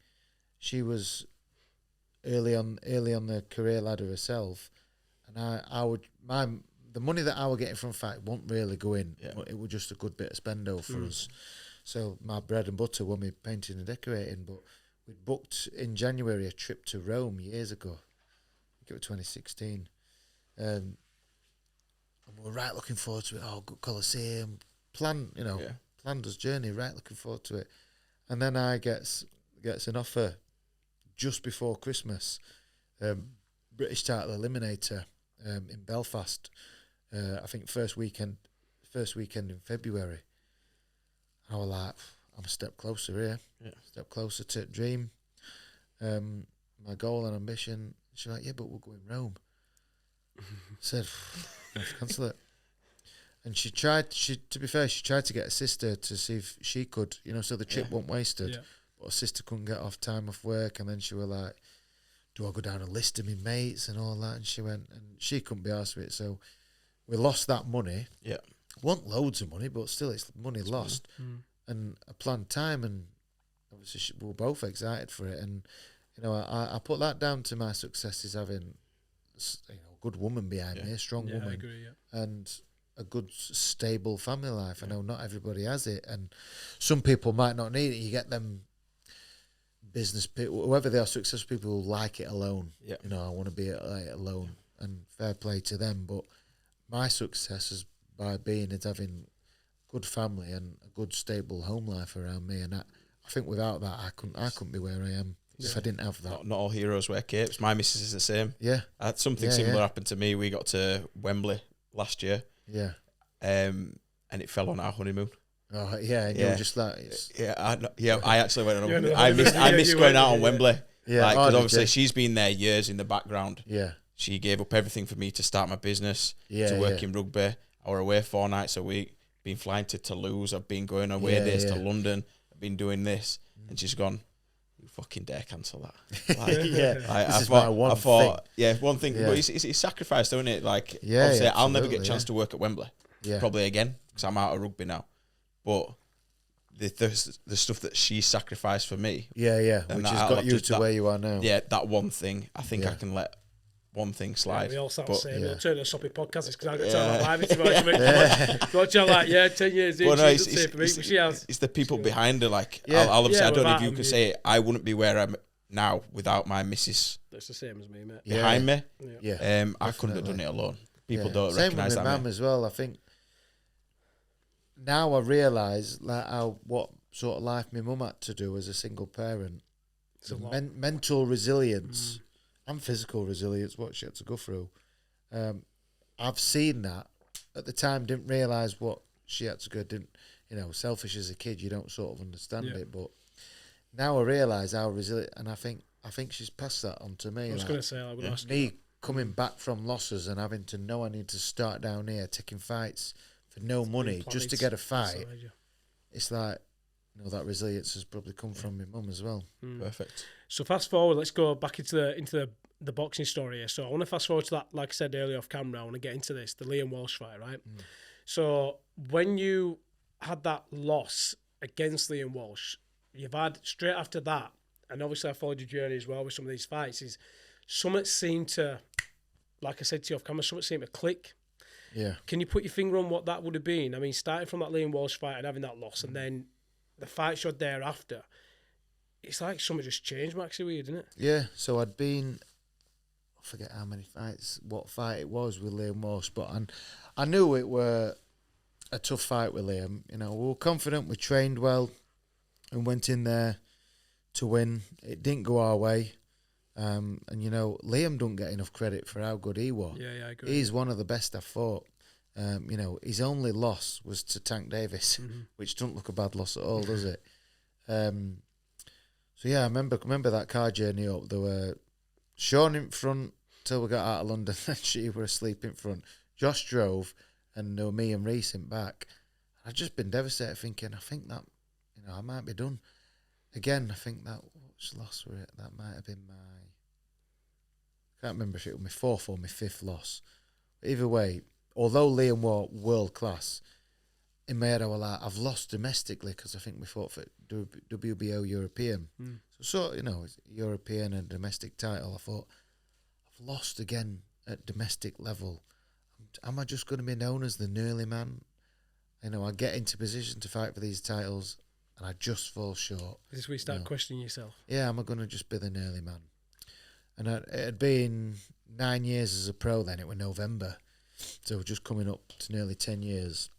She was early on the career ladder herself, and the money that I was getting from fight won't really go in. Yeah. It was just a good bit of spendo for us. So my bread and butter when we painting and decorating. But we booked in January a trip to Rome years ago. I think it was 2016. And we're right looking forward to it. Oh, good Colosseum. Planned us journey, right looking forward to it. And then I gets an offer just before Christmas, British title eliminator in Belfast. I think first weekend in February. I was like, I'm a step closer here. Yeah. Step closer to dream. My goal and ambition. She's like, yeah, but we're going Rome. I said, let's cancel it. And she tried to get her sister to see if she could, so the trip wasn't wasted. Yeah. But her sister couldn't get off time off work, and then she was like, do I go down a list of my mates and all that? And she went, and she couldn't be arsed with it. So we lost that money. Yeah. Wasn't loads of money, but still it's money lost. And a planned time, and obviously we were both excited for it. And, I put that down to my successes, having a good woman behind me, a strong woman. I agree, and a good, stable family life. I know not everybody has it, and some people might not need it. You get them business people, whoever they are, successful people who like it alone. Yeah. I want to be alone, and fair play to them. But my success is by having good family and a good, stable home life around me. And I think without that, I couldn't be where I am if I didn't have that. Not all heroes wear capes. My missus is the same. Yeah. Something similar happened to me. We got to Wembley last year. Yeah. And it fell on our honeymoon. Oh yeah, and you were just like, I actually went on. I missed going out on Wembley. Yeah, because obviously she's been there years in the background. Yeah, she gave up everything for me to start my business, to work in rugby. I were away 4 nights a week. Been flying to Toulouse. I've been going away to London. I've been doing this, and she's gone, you fucking dare cancel that. I thought, one thing. Yeah. But it's sacrifice, don't it? Like, obviously, I'll never get a chance to work at Wembley. Yeah. Probably again, because I'm out of rugby now. But the stuff that she sacrificed for me. Yeah. Which has got you to where you are now. Yeah, that one thing. I think I can let one thing slide. We all sound the same. We'll turn to a soppy podcast because I get to tell my life. Watch out, 10 years in, it's the people behind her. Like, I'll obviously, I don't know if you can say it, I wouldn't be where I'm now without my missus. That's the same as me, mate. Behind me. Yeah. I couldn't have done it alone. People don't recognise that. Same with my mum as well. I think now I realise what sort of life my mum had to do as a single parent. Mental resilience and physical resilience, what she had to go through. I've seen that. At the time, didn't realise what she had to go. Selfish as a kid, you don't sort of understand it. But now I realise how resilient, and I think she's passed that on to me. I was going to say, I would ask me coming back from losses and having to know I need to start down here, taking fights for no money just to get a fight. It's like, that resilience has probably come from my mum as well. Perfect. So fast forward, let's go back into the boxing story here. So I want to fast forward to that, like I said earlier off camera, I want to get into this, the Liam Walsh fight, right? So when you had that loss against Liam Walsh, you've had straight after that, and obviously I followed your journey as well with some of these fights, is something seemed to, like I said to you off camera, something seemed to click. Yeah. Can you put your finger on what that would have been? I mean, starting from that Liam Walsh fight and having that loss, and then the fight shot thereafter, it's like something just changed, Maxi, with you, didn't it? Yeah, so I'd been, I forget how many fights, what fight it was with Liam Walsh, but I knew it were a tough fight with Liam. We were confident, we trained well, and went in there to win. It didn't go our way. And Liam don't get enough credit for how good he was. Yeah, I agree. He's one of the best I've fought. You know, his only loss was to Tank Davis, which doesn't look a bad loss at all, does it? So yeah, I remember that car journey up. There were Sean in front till we got out of London, and she were asleep in front. Josh drove, and there were me and Reese in back. I'd just been devastated, thinking, I think that, you know, I might be done. Again, I think that, which loss were it? That might have been I can't remember if it was my fourth or my fifth loss. But either way, although Liam were world class, in my head I was like, I've lost domestically because I think we fought for WBO European. So, you know, it's European and domestic title. I thought, I've lost again at domestic level. Am I just going to be known as the Nly Man? You know, I get into position to fight for these titles and I just fall short. This is where you start questioning yourself. Yeah, am I going to just be the Nly Man? And it had been 9 years as a pro then. It was November. So just coming up to nearly 10 years.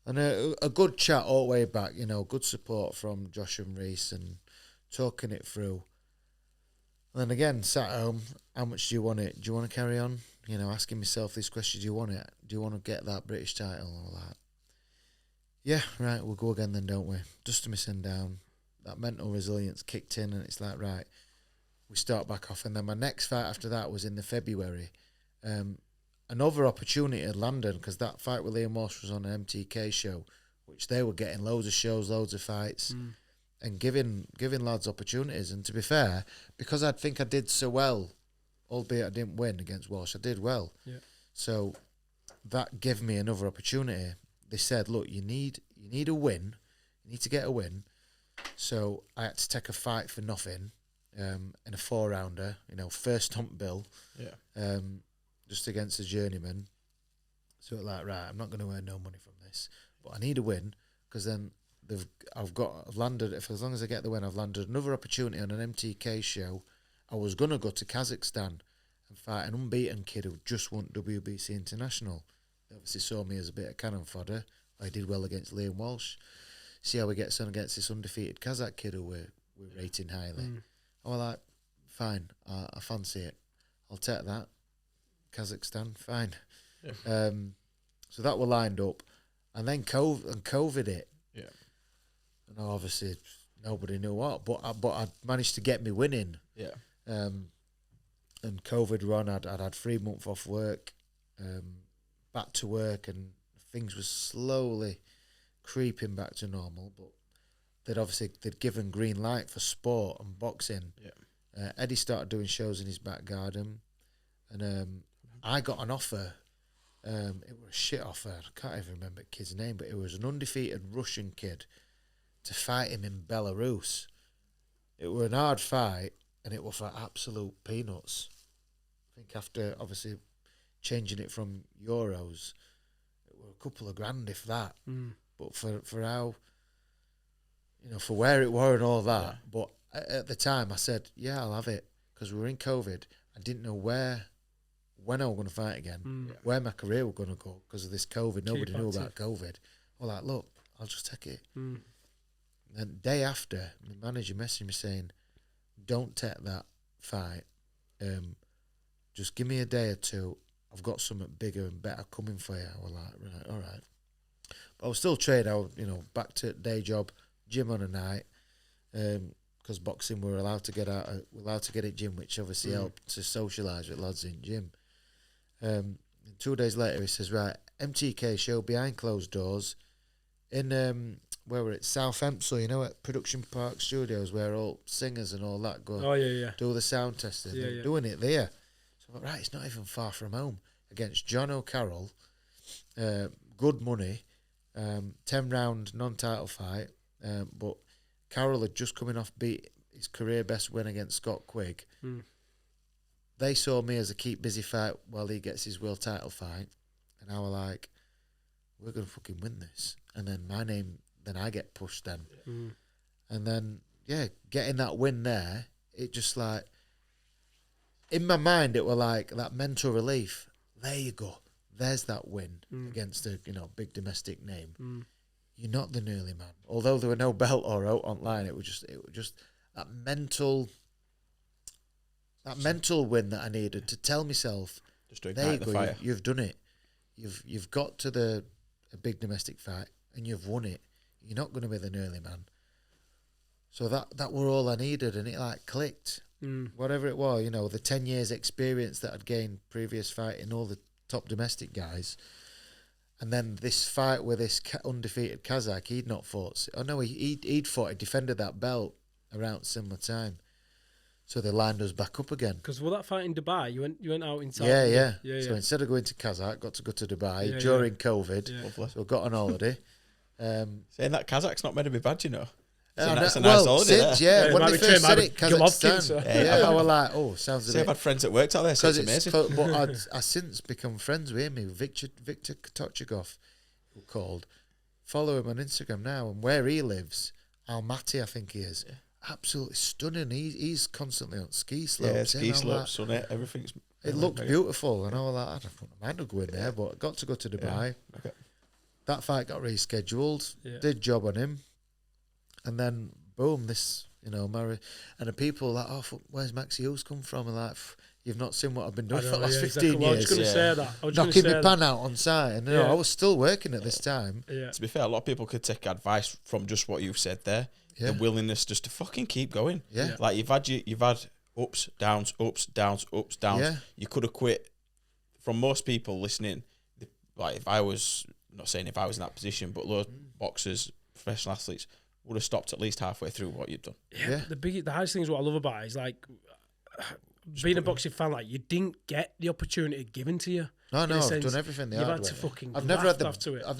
And a good chat all the way back, you know, good support from Josh and Reese and talking it through. And then again, sat home, how much do you want it? Do you want to carry on? You know, asking myself these questions, do you want it? Do you want to get that British title and all that? Yeah, right, we'll go again then, don't we? Dusted my sin down. That mental resilience kicked in and it's like, right, we start back off. And then my next fight after that was in the February. Another opportunity had landed because that fight with Liam Walsh was on an MTK show, which they were getting loads of shows, loads of fights, and giving lads opportunities. And to be fair, because I think I did so well, albeit I didn't win against Walsh, I did well. Yeah. So that gave me another opportunity. They said, look, you need a win. You need to get a win. So I had to take a fight for nothing in a 4-rounder, you know, first hump bill. Yeah. Just against a journeyman. So like, right, I'm not going to earn no money from this, but I need a win because then I've landed, if as long as I get the win, I've landed another opportunity on an MTK show. I was going to go to Kazakhstan and fight an unbeaten kid who just won WBC International. They obviously saw me as a bit of cannon fodder. I did well against Liam Walsh. See how he gets on against this undefeated Kazak kid who we're rating highly. I was like, fine, I fancy it. I'll take that. Kazakhstan, fine. Yeah. So that were lined up, and then COVID hit. Yeah. And obviously nobody knew what, but I managed to get me winning. Yeah. And COVID run, I'd had 3 months off work, back to work, and things were slowly creeping back to normal. But they'd given green light for sport and boxing. Yeah. Eddie started doing shows in his back garden, and I got an offer. It was a shit offer. I can't even remember the kid's name, but it was an undefeated Russian kid to fight him in Belarus. It was an hard fight, and it was for absolute peanuts. I think after, obviously, changing it from euros, it was a couple of grand, if that. But for how, you know, for where it were and all that. Yeah. But at the time, I said, yeah, I'll have it, because we were in COVID. I didn't know when I was going to fight again, where my career was going to go because of this COVID. Nobody knew about COVID. I was like, look, I'll just take it. And the day after, my manager messaged me saying, don't take that fight. Just give me a day or two. I've got something bigger and better coming for you. I was like, right, all right. But I was still trade out, you know, back to day job, gym on a night. Because boxing we're allowed to get at gym, which obviously helped to socialise with lads in gym. 2 days later, he says, right, MTK show behind closed doors in where we're at Southampton, you know, at Production Park Studios, where all singers and all that go. Oh yeah. Do the sound testing. Yeah, They're doing it there. So I'm like, right, it's not even far from home. Against Jon O Caroll, good money, 10-round non-title fight, but Caroll had just coming off beat his career best win against Scott Quigg. They saw me as a keep busy fight while he gets his world title fight, and I was like, we're going to fucking win this. And then then I get pushed then. And then, yeah, getting that win there, it just like, in my mind, it were like that mental relief. There you go. There's that win against a, you know, big domestic name. You're not the Nly Man. Although there were no belt or out online, it was just that mental win that I needed to tell myself, just to there you ignite go, the fire. you've done it. you've got to a big domestic fight and you've won it. You're not going to be the Nly Man. So that were all I needed, and it like clicked. Whatever it was, the 10 years experience that I'd gained previous fighting all the top domestic guys, and then this fight with this undefeated Kazakh, he'd not fought. Oh no, he'd fought. He defended that belt around similar time. So they lined us back up again. Because with that fight in Dubai, you went out in time. Yeah. So instead of going to Kazakh, got to go to Dubai during COVID. Yeah. So we got on holiday. Saying that Kazakh's not meant to be bad, It's a nice well, holiday since, there. when they first said it, Kazakhstan, so. I was like, oh, sounds a bit... I've had friends that worked out there, so it's amazing. But I've since become friends with him, Victor Kotochigov, who called. Follow him on Instagram now, and where he lives, Almaty, I think he is. Yeah. Absolutely stunning. He's constantly on ski slopes. Yeah, ski slopes, on it, everything's... It looked beautiful, and I was like, I don't mind going there, but I got to go to Dubai. Yeah. Okay. That fight got rescheduled, did job on him, and then boom, this, Mary, and the people like, oh, where's Maxi Hughes come from? And like, you've not seen what I've been doing for the last 15 years. I was just going to say that. Knocking my pan out on site, and I was still working at this time. Yeah. To be fair, a lot of people could take advice from just what you've said there. Yeah. The willingness just to fucking keep going. Yeah. Like you've had ups, downs. Yeah. You could have quit. From most people listening, like if I was, not saying if I was in that position, but loads of boxers, professional athletes would have stopped at least halfway through what you've done. Yeah. The hardest thing is what I love about it is like being a boxing fan, like you didn't get the opportunity given to you. No, I've done everything the hard way. You've had to fucking I've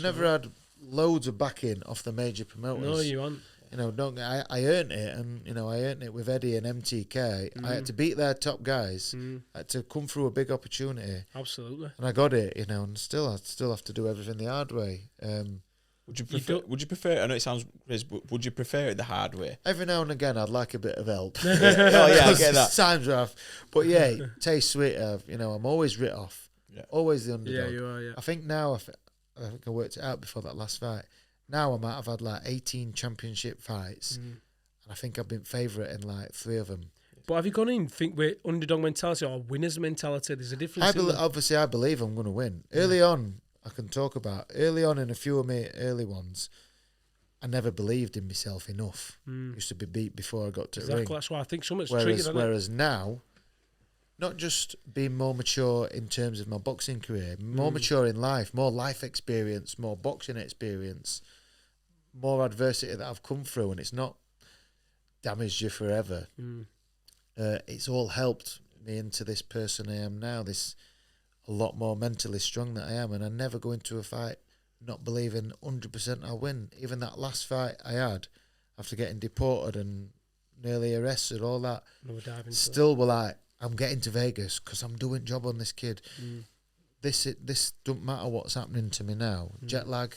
never had loads of backing off the major promoters. No, you haven't. I earned it, and I earned it with Eddie and MTK. I had to beat their top guys. I had to come through a big opportunity. Absolutely. And I got it, and I still have to do everything the hard way. Would you prefer? I know it sounds crazy, but would you prefer it the hard way? Every now and again, I'd like a bit of help. Oh yeah, I get that. Times rough, but yeah, it tastes sweet. I'm always writ off. Yeah. Always the underdog. Yeah, you are. Yeah. I think now, I think I worked it out before that last fight. Now I might have had like 18 championship fights, and I think I've been favourite in like 3 of them. But have you gone in think with underdog mentality or winner's mentality? There's a difference. Obviously, I believe I'm going to win. Early on, I can talk about early on in a few of my early ones. I never believed in myself enough. Used to be beat before I got to the ring. That's why I think so much. Whereas now, not just being more mature in terms of my boxing career, more mature in life, more life experience, more boxing experience, more adversity that I've come through, and it's not damaged you forever. It's all helped me into this person I am now, this a lot more mentally strong that I am, and I never go into a fight not believing 100% I'll win. Even that last fight I had, after getting deported and nearly arrested, all that, still were like, I'm getting to Vegas because I'm doing job on this kid. This don't matter what's happening to me now. Jet lag,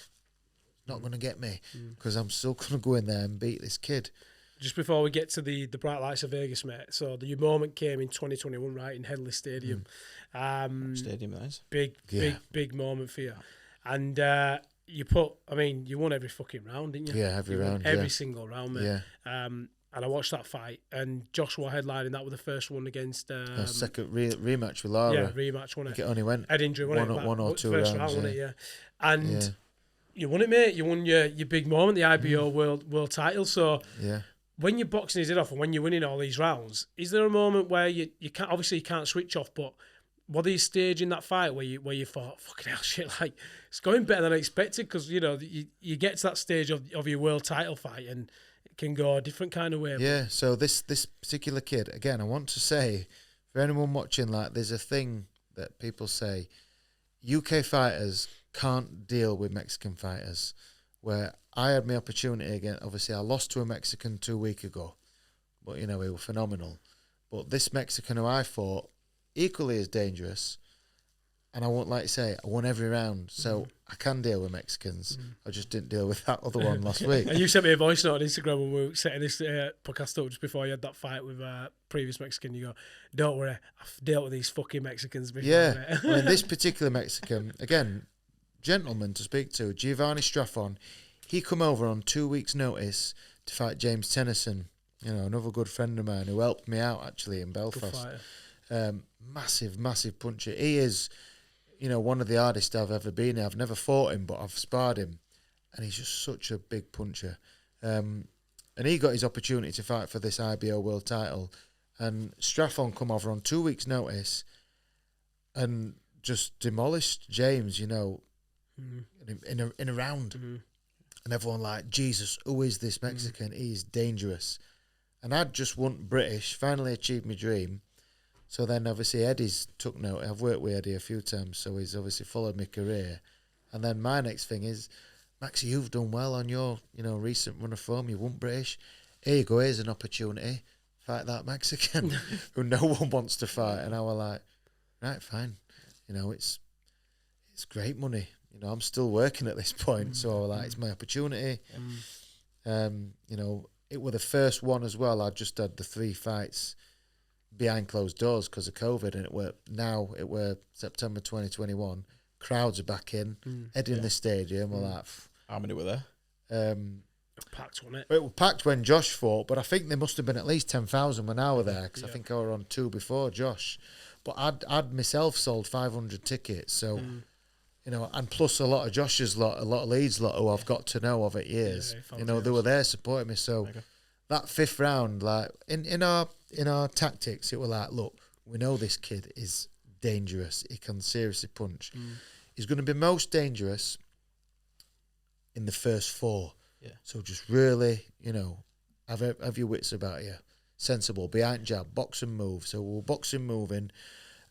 not going to get me because I'm still going to go in there and beat this kid. Just before we get to the bright lights of Vegas, mate. So your moment came in 2021, right, in Headley Stadium. Stadium, that is. Big moment for you. And you won every fucking round, didn't you? Yeah, every round. Every single round, mate. Yeah. And I watched that fight, and Joshua headlining that with the first one against... second rematch with Lara. Yeah, rematch, wasn't it? It only went head injury, wasn't it? One or two first rounds, round, wasn't it? Yeah. And you won it, mate. You won your big moment, the IBO world title. So when you're boxing his head off and when you're winning all these rounds, is there a moment where you can't, obviously you can't switch off, but were there stage in that fight where you thought, fucking hell, shit, like, it's going better than I expected? Because, you get to that stage of your world title fight and it can go a different kind of way. Yeah, so this particular kid, again, I want to say, for anyone watching, like, there's a thing that people say, UK fighters can't deal with Mexican fighters, where I had my opportunity again. Obviously, I lost to a Mexican 2 weeks ago, but, he was phenomenal. But this Mexican who I fought, equally as dangerous, and I won't say I won every round, so I can deal with Mexicans. I just didn't deal with that other one last week. And you sent me a voice note on Instagram when we were setting this podcast up just before you had that fight with previous Mexican. You go, don't worry, I've dealt with these fucking Mexicans before. Yeah, I mean, this particular Mexican, again, gentleman to speak to, Giovan Straon, he come over on 2 weeks' notice to fight James Tennyson, another good friend of mine who helped me out actually in Belfast. Massive puncher. He is, one of the hardest I've ever been in. I've never fought him, but I've sparred him, and he's just such a big puncher. And he got his opportunity to fight for this IBO world title, and Straon come over on 2 weeks' notice and just demolished James, in a round. And everyone like, Jesus, who is this Mexican? He's dangerous. And I'd just won British, finally achieved my dream. So then obviously Eddie's took note. I've worked with Eddie a few times, so he's obviously followed my career. And then my next thing is, Maxi, you've done well on your, recent run of form. You won British. Here you go, here's an opportunity. Fight that Mexican who no one wants to fight. And I was like, right, fine. It's great money. I'm still working at this point, so like it's my opportunity. It was the first one as well. I just had the 3 fights behind closed doors because of COVID, and it were September 2021. Crowds are back in, heading the stadium. We're like, how many were there? Packed, wasn't it? It was packed when Josh fought, but I think there must have been at least 10,000 when I were there, because I think I were on 2 before Josh. But I'd myself sold 500 tickets, so. And plus a lot of Josh's lot, a lot of Leeds lot who I've got to know over years. They were there supporting me. So that 5th round, like in our tactics, it was like, look, we know this kid is dangerous. He can seriously punch. He's going to be most dangerous in the first 4. Yeah. So just really, have your wits about you. Sensible, behind jab, box and move. So we'll box him moving.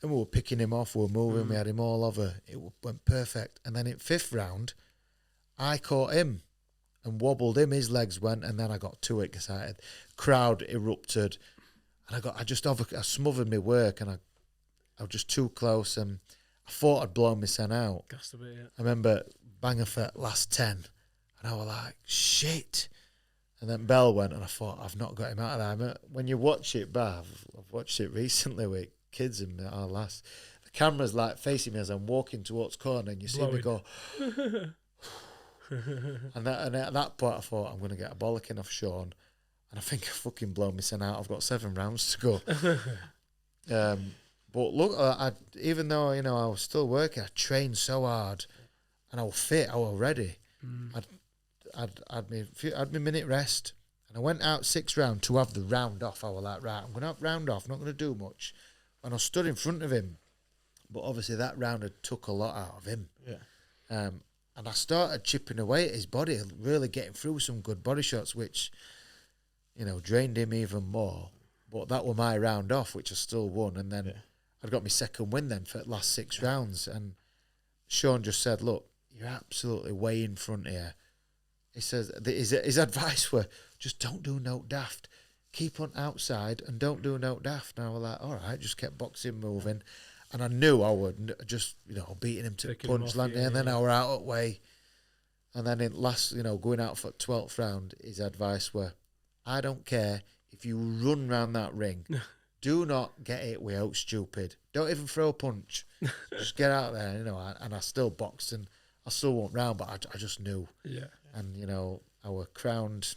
And we were picking him off, we were moving, we had him all over. It went perfect. And then in 5th round, I caught him and wobbled him, his legs went, and then I got too excited. Crowd erupted, and I smothered my work, and I was just too close, and I thought I'd blown my son out. Gassed a bit, yeah. I remember banging for last 10, and I was like, shit. And then bell went, and I thought, I've not got him out of there. When you watch it, I've watched it recently with kids and our last, the camera's like facing me as I'm walking towards corner, and you see me go and at that point I thought, I'm going to get a bollocking off Sean, and I think I fucking blown my son out. I've got 7 rounds to go. But look, even though I was still working, I trained so hard, and I was fit, I was ready. I'd my minute rest, and I went out 6th round to have the round off. I was like, right, I'm going to have round off, not going to do much. And I stood in front of him, but obviously that round had took a lot out of him. Yeah. And I started chipping away at his body, really getting through some good body shots, which, drained him even more. But that was my round off, which I still won. And then I'd got my second win then for the last 6 rounds. And Sean just said, look, you're absolutely way in front here. He says, his advice were, just don't do no daft. Keep on outside and don't do no daft. And I was like, all right, just kept boxing, moving. And I knew I would just, beating him to Taking punch, him off, landing, and then I were out of the way. And then in last, going out for 12th round, his advice were, I don't care if you run round that ring. Do not get it without stupid. Don't even throw a punch. Just get out there, and I still boxed, and I still went round, but I just knew. Yeah. And, I were crowned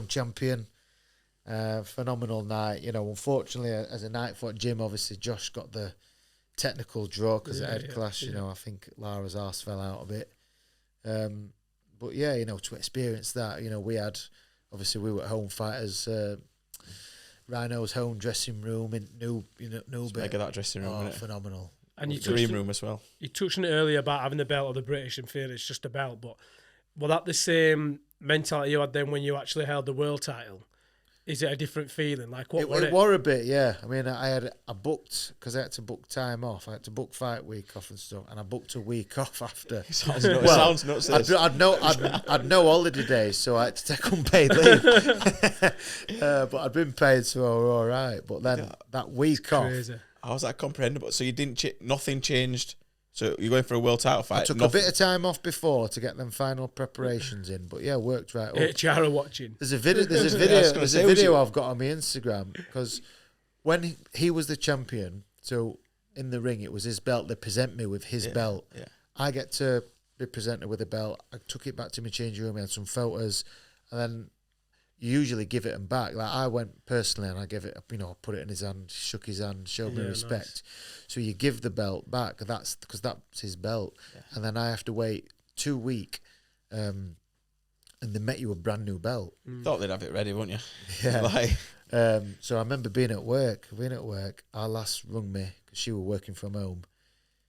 champion. Phenomenal night. Unfortunately, as a night fought Jim, obviously Josh got the technical draw because of head clash. I think Lara's arse fell out a bit. But yeah, to experience that, we had, obviously we were home fighters. Rhino's home dressing room in New bit. Mega that dressing room, phenomenal. And you dream room as well. You touched on it earlier about having the belt of the British and feeling it's just a belt, but was that the same mentality you had then when you actually held the world title? Is it a different feeling? Like what? It were a bit, yeah. I mean, I booked, because I had to book time off. I had to book fight week off and stuff, and I booked a week off after. Sounds nuts. I'd no holiday days, so I had to take unpaid leave. But I'd been paid, so I were all right. But then that week off, crazy. How was that comprehensible? So you didn't, nothing changed. So you're going for a world title fight. I took a bit of time off before to get them final preparations in, but yeah, worked right up. HR watching. There's a video I've got on my Instagram, because when he was the champion, so in the ring it was his belt. They present me with his belt. Yeah. I get to be presented with a belt. I took it back to my changing room. I had some photos, and then you usually give it him back. Like I went personally and I gave it, I put it in his hand, shook his hand, showed me respect. Nice. So you give the belt back. That's because that's his belt, and then I have to wait 2 weeks, and they met you a brand new belt. Thought they'd have it ready, wouldn't you? Yeah. So I remember being at work. Our lass rung me because she was working from home.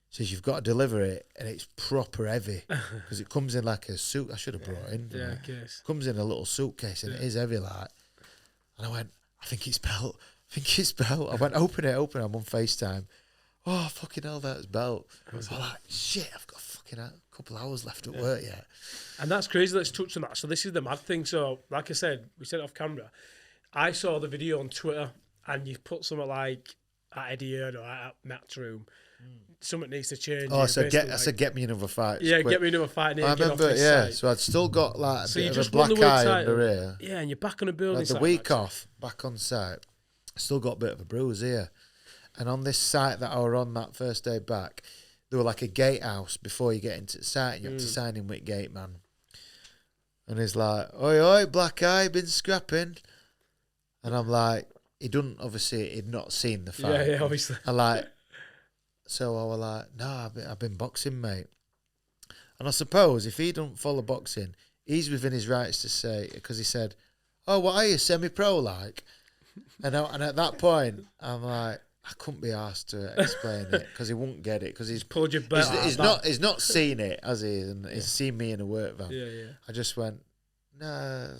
Says you've got to deliver it, and it's proper heavy because it comes in like a suit. I should have brought it in. Case. Comes in a little suitcase, and it is heavy, like. And I went, I think it's belt. I went, open it. I'm on FaceTime. Oh, fucking hell, that's belt. I was like, shit, I've got fucking a couple hours left at work yet. And that's crazy. Let's touch on that. So this is the mad thing. So, like I said, we said it off camera. I saw the video on Twitter, and you put something like at Eddie Hearn or at Matt's room. Something needs to change. Oh, I said, get me another fight. Yeah, quick. Get me another fight. I remember, site. So I'd still got like a bit of a black eye under here. Yeah, and you're back on a building site. The week off, back on site, still got a bit of a bruise here. And on this site that I were on that first day back, there were like a gatehouse before you get into the site, and you have to sign in with gate man. And he's like, oi, black eye, been scrapping. And I'm like, he'd not seen the fight. Yeah, obviously. So I was like, no, I've been boxing, mate. And I suppose if he don't follow boxing, he's within his rights to say, because he said, oh, what are you, semi-pro like? And at that point, I'm like, I couldn't be asked to explain it because he won't get it because he's pulled your belt. He's not seen it, has he? And he's seen me in a work van. Yeah. I just went, no,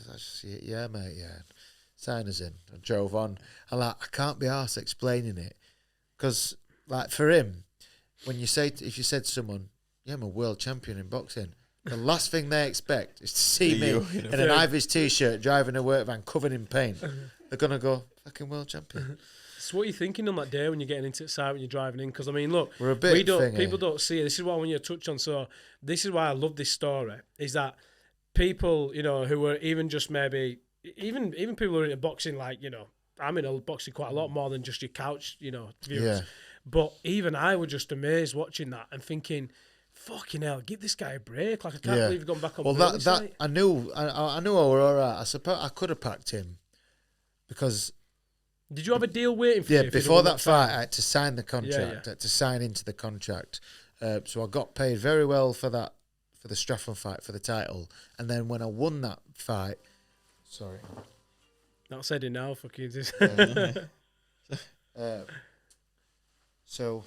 yeah, mate, yeah. Sign us in. I drove on. I can't be asked explaining it because. Like for him, if you said to someone, yeah, I'm a world champion in boxing, the last thing they expect is to see me in an Ive's t-shirt driving a work van covered in paint. They're going to go, fucking world champion. So what are you thinking on that day when you're getting into the site, when you're driving in? Because, I mean, look, we're a bit people don't see it. This is what I want you to touch on. So this is why I love this story, is that people, who are even just maybe, even people who are into boxing, like, I'm into boxing quite a lot more than just your couch, viewers. Yeah. But even I was just amazed watching that and thinking, fucking hell, give this guy a break. Like, I can't believe he's gone back on. Well, that I knew I were all right. I suppose I could have packed him because. Did you have a deal waiting for you? Yeah, before that fight, I had to sign the contract. I had to sign into the contract. So I got paid very well for that, for the Straon fight, for the title. And then when I won that fight, sorry. Not said it now, fucking. So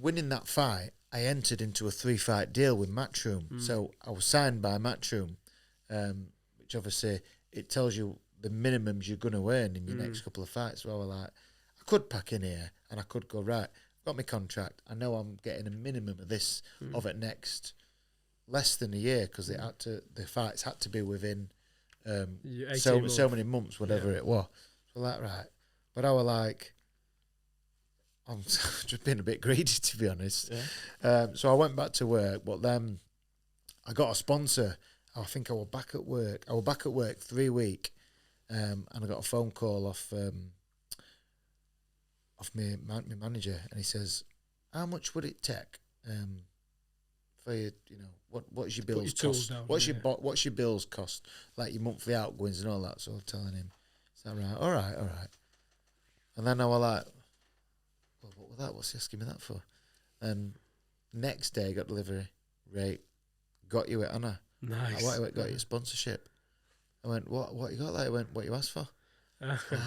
winning that fight, I entered into a 3-fight deal with Matchroom. So I was signed by Matchroom, which obviously it tells you the minimums you're going to earn in your next couple of fights. So I was like, I could pack in here and I could go, right, got my contract. I know I'm getting a minimum of this of it next less than a year because the fights had to be within so many months, whatever it was. So like, right. But I was like, I'm just being a bit greedy, to be honest. Yeah. So I went back to work, but then I got a sponsor. I think I was back at work. I was back at work 3 weeks, and I got a phone call off my manager, and he says, "How much would it take for you? What's your bills cost? What's your bills cost? Like your monthly outgoings and all that." So I was telling him, "Is that right? All right." And then I was like, well, what was that? What's he asking me that for? And next day, I got delivery. Right, got you it, Anna. Nice. I got you sponsorship. I went, what you got there? He went, what you asked for?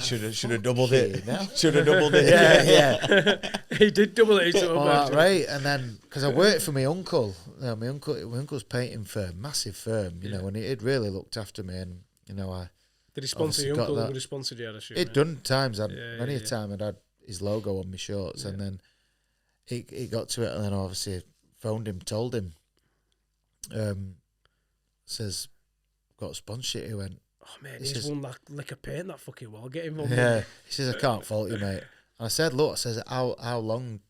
Should have doubled it. Should have doubled it. Yeah. He did double it. Right, and then because I worked for my uncle. My uncle's painting firm, massive firm. And he'd really looked after me, and I. Did he sponsor your uncle? Would have sponsored you? I'd assume. He'd done times. Many a time I'd had his logo on my shorts, and then he got to it, and then obviously phoned him, told him. Says, I've got a sponsorship. He went, oh man, he's won that lick of paint that fucking wall. Get him on. Yeah, he says, I can't fault you, mate. And I said, look, how long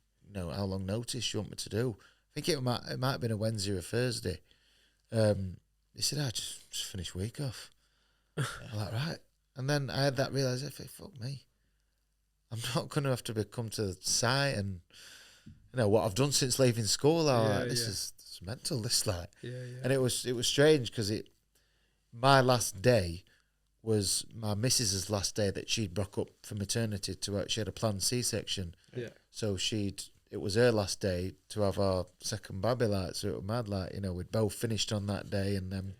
notice you want me to do? I think it might have been a Wednesday or a Thursday. He said, I just finished week off. I'm like, right. And then I had that realisation, fuck me. I'm not going to have to come to the site and, what I've done since leaving school. This is mental, this like. Yeah. And it was strange because my last day was my missus's last day that she'd broke up for maternity she had a planned C-section. Yeah. So it was her last day to have our second baby, like, so it was mad, like, you know, we'd both finished on that day, and then,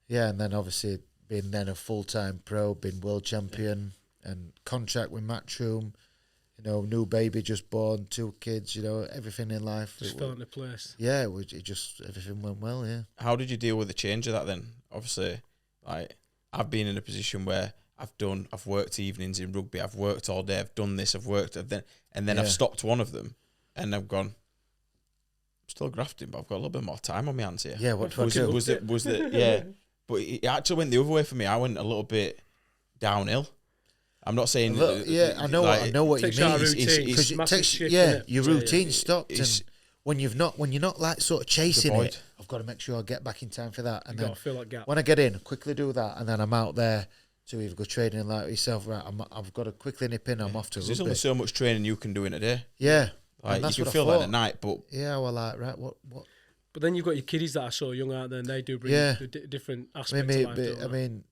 and then obviously being then a full-time pro, being world champion, and contract with Matchroom, you know, new baby just born, 2 kids, you know, everything in life. Just fell into place. Yeah, everything went well, yeah. How did you deal with the change of that then? Obviously, like, I've been in a position where I've worked evenings in rugby, I've worked all day, I've done this, and then I've stopped one of them, and I've gone, I'm still grafting, but I've got a little bit more time on my hands here. Yeah, what do I do? Was it, yeah. But it actually went the other way for me. I went a little bit downhill. I'm not saying... I know what you mean. Because it takes, your routine stopped, and when you're not like sort of chasing it, I've got to make sure I get back in time for that. And then fill that gap. When I get in, quickly do that, and then I'm out there to either go training like yourself, right? I've got to quickly nip in. I'm off to rugby. There's only so much training you can do in a day. Yeah, like, you can feel that at night, but well, like, right, what? But then you've got your kiddies that are so young out there, and they do bring different aspects of life. I mean,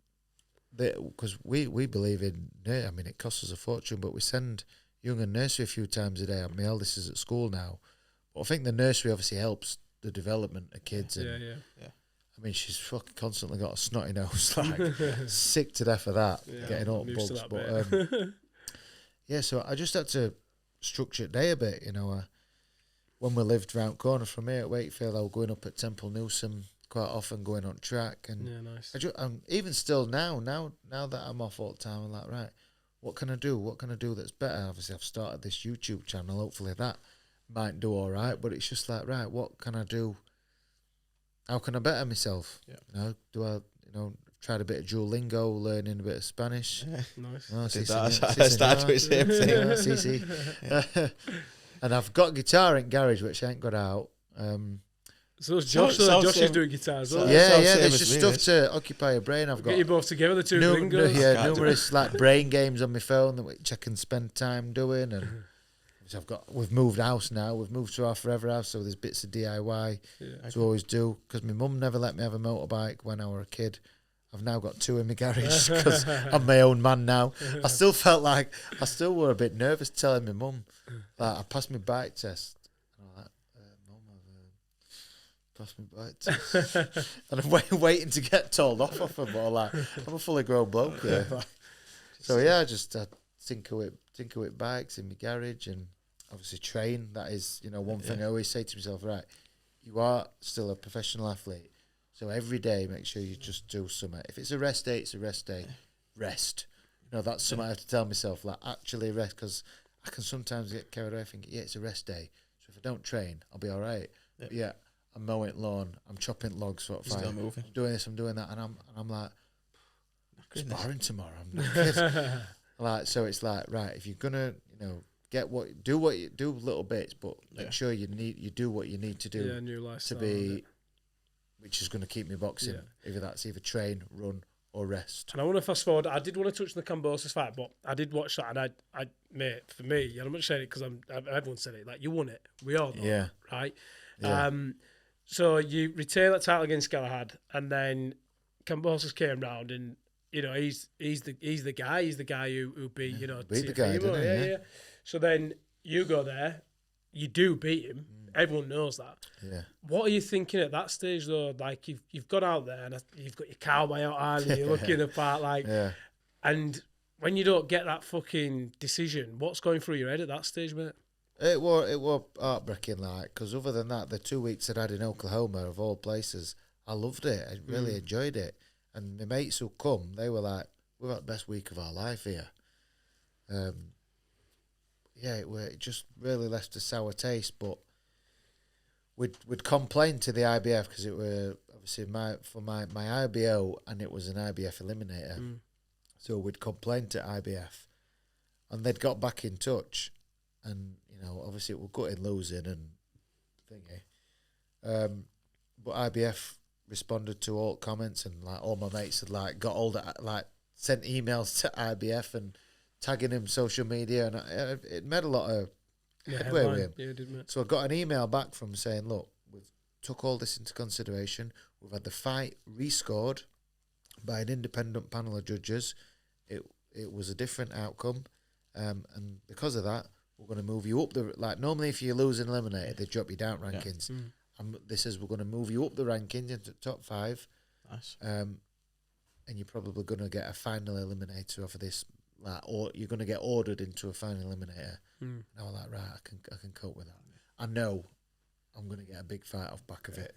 because we believe in, I mean, it costs us a fortune, but we send young and nursery a few times a day. My eldest is at school now, but I think the nursery obviously helps the development of kids. And, I mean, she's fucking constantly got a snotty nose, like sick to death of that, getting all bugs. But so I just had to structure day a bit, you know. When we lived round corner from here at Wakefield, I was going up at Temple Newsome quite often, going on track, and nice. Even still now that I'm off all the time, I'm like, right, what can I do? What can I do that's better? Obviously, I've started this YouTube channel. Hopefully, that might do all right. But it's just like, right, what can I do? How can I better myself? Yeah. You know, do I, tried a bit of Duolingo, learning a bit of Spanish. Yeah, nice. Oh, I started with the same thing. And I've got guitar in garage, which I ain't got out. So Josh is doing guitar as well. There's just stuff to occupy your brain. I've got get you both together, the two gringos. Numerous like brain games on my phone which I can spend time doing, and we've moved house now. We've moved to our forever house, so there's bits of DIY to always do. Because my mum never let me have a motorbike when I was a kid. I've now got 2 in my garage because I'm my own man now. I still felt like were a bit nervous telling my mum. Like, I passed my bike test. And I'm like, Mum, I've passed my bike test. And I'm waiting to get told off of her, but like, I'm a fully grown bloke here. So I just tinker with bikes in my garage, and obviously train. That is, one thing I always say to myself, right, you are still a professional athlete. So every day, make sure you just do something. If it's a rest day, it's a rest day. Rest. That's something I have to tell myself, like, actually rest, because I can sometimes get carried away thinking, it's a rest day. So if I don't train, I'll be all right. Yeah. But I'm mowing lawn, I'm chopping logs for fire. I'm doing this, I'm doing that, and I'm like, sparring tomorrow. Like, so it's like, right, if you're gonna, do little bits, but make sure you do what you need to do. Yeah, new lifestyle, to be. Which is going to keep me boxing. Either that's either train, run, or rest. And I want to fast forward. I did want to touch on the Cambosis fight, but I did watch that, and I mate, for me, and I'm not saying it because everyone said it. Like, you won it, we all know, right? Yeah. So you retain that title against Galahad, and then Cambosis came round, and he's the guy. He's the guy who beat beat the guy, didn't he? Yeah. So then you go there, you do beat him. Everyone knows that. Yeah. What are you thinking at that stage though? Like, you've gone out there and you've got your cowboy out and you're looking apart, like, and when you don't get that fucking decision, what's going through your head at that stage, mate? It was heartbreaking, like, because other than that, the 2 weeks I'd had in Oklahoma, of all places, I loved it. I really enjoyed it. And my mates who come, they were like, we've had the best week of our life here. It just really left a sour taste, but we'd complain to the IBF because it were obviously my IBO, and it was an IBF eliminator. So we'd complain to IBF, and they'd got back in touch, and obviously it was gutting losing and thingy. But IBF responded to all comments, and like all my mates had like got all that, like sent emails to IBF and tagging him social media, and it made a lot of headway with him. Yeah, it did, mate. So I got an email back from saying, look, we've took all this into consideration. We've had the fight rescored. by an independent panel of judges. It was a different outcome, and because of that, we're going to move you up the, like, normally if you lose and eliminated, they drop you down rankings. And this is, we're going to move you up the rankings into the top 5. Nice. And you're probably going to get a final eliminator off of this, like, or you're going to get ordered into a final eliminator. And I was like, right, I can cope with that. I know I'm going to get a big fight off back of it.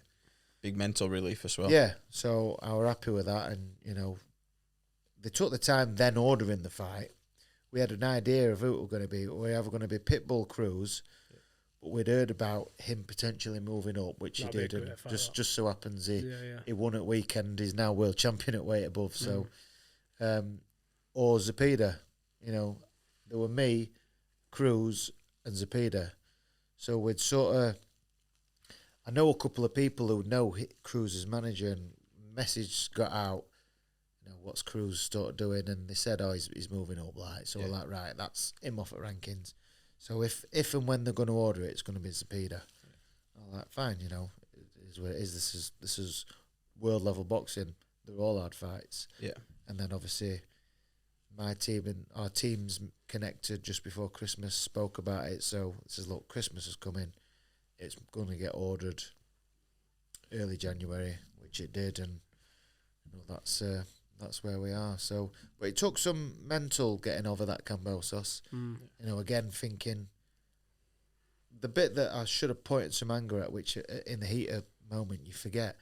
Big mental relief as well. Yeah, so I was happy with that, and you know, they took the time then ordering the fight. We had an idea of who it was going to be. We were either going to be Pitbull Cruz, but we'd heard about him potentially moving up, which he did, and just so happens he won at weekend. He's now world champion at weight above. So, or Zepeda, you know, there were me, Cruz, and Zepeda. So we'd sort of, I know a couple of people who know Cruz's manager, and message got out, you know, what's Cruz sort of doing, and they said, oh, he's moving up, like, so we're like, right, that's him off at rankings. So if and when they're going to order it, it's going to be Zepeda. I'm like, fine, you know, it is what it is. This is world level boxing. They're all hard fights. Yeah. And then obviously my team and our teams connected just before Christmas, spoke about it. So it says, look, Christmas is coming. It's going to get ordered early January, which it did, and you know, that's where we are. So, but it took some mental getting over that Kambosos. You know, again thinking the bit that I should have pointed some anger at, which in the heat of moment you forget.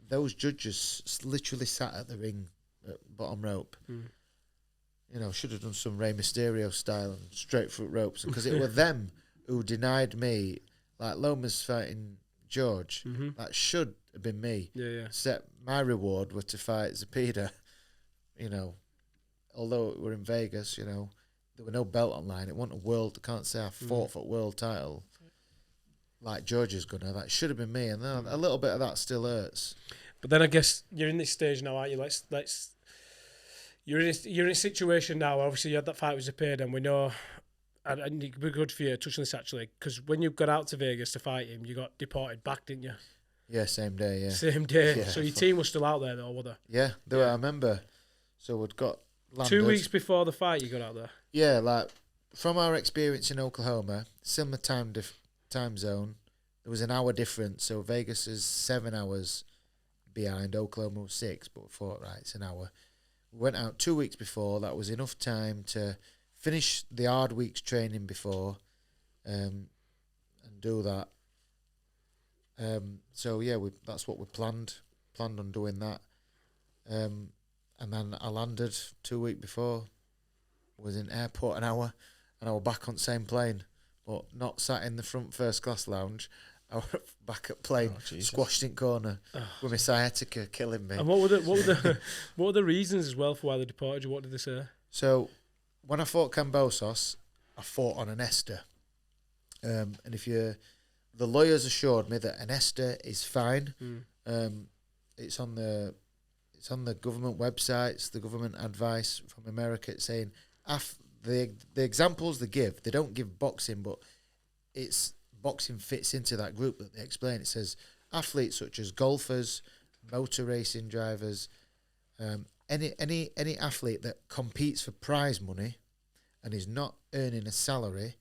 Those judges literally sat at the ring at bottom rope. You know, should have done some Rey Mysterio style and straight foot ropes, because it were them who denied me. Like Loma's fighting George, that should have been me. Except my reward was to fight Zepeda. You know, although we're in Vegas, you know, there were no belt online. It wasn't a world. I can't say I fought for a world title like George is gonna. That should have been me, and then a little bit of that still hurts. But then I guess you're in this stage now, aren't you? Let's. You're in a situation now. Obviously, you had that fight with Zepeda, and we know. And it could be good for you to touch on this, actually, because when you got out to Vegas to fight him, you got deported back, didn't you? Yeah, same day, yeah. Same day. Yeah. So your team was still out there, though, were they? Yeah, they were, I remember. So we'd got landed. 2 weeks before the fight, you got out there? Yeah, like, from our experience in Oklahoma, similar time zone, there was an hour difference. So Vegas is 7 hours behind, Oklahoma was 6, but we thought, right, it's an hour. We went out 2 weeks before. That was enough time to finish the hard week's training before and do that. So yeah, that's what we planned on doing that. And then I landed 2 weeks before, was in airport an hour, and I was back on the same plane, but not sat in the front first class lounge. I was back at plane, squashed in corner with my sciatica killing me. And what were the reasons as well for why they deported you? What did they say? So when I fought Kambosos, I fought on an Esther. And the lawyers assured me that an Esther is fine. It's on the government websites, the government advice from America. It's saying the examples they give, they don't give boxing, but boxing fits into that group that they explain. It says athletes such as golfers, motor racing drivers, any athlete that competes for prize money and is not earning a salary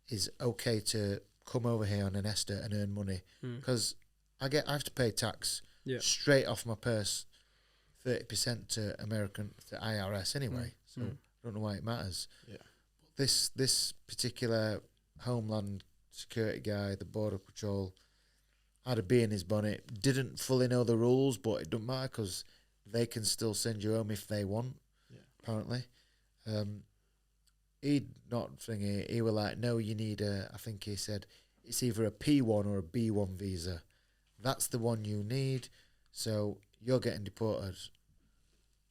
is okay to come over here on an Esther and earn money, because I have to pay tax straight off my purse, 30% to IRS anyway. So I don't know why it matters. This particular Homeland Security guy, the Border Patrol, had a bee in his bonnet, didn't fully know the rules, but it doesn't matter because they can still send you home if they want, apparently. He were like, no, you need I think he said, it's either a P1 or a B1 visa. That's the one you need, so you're getting deported.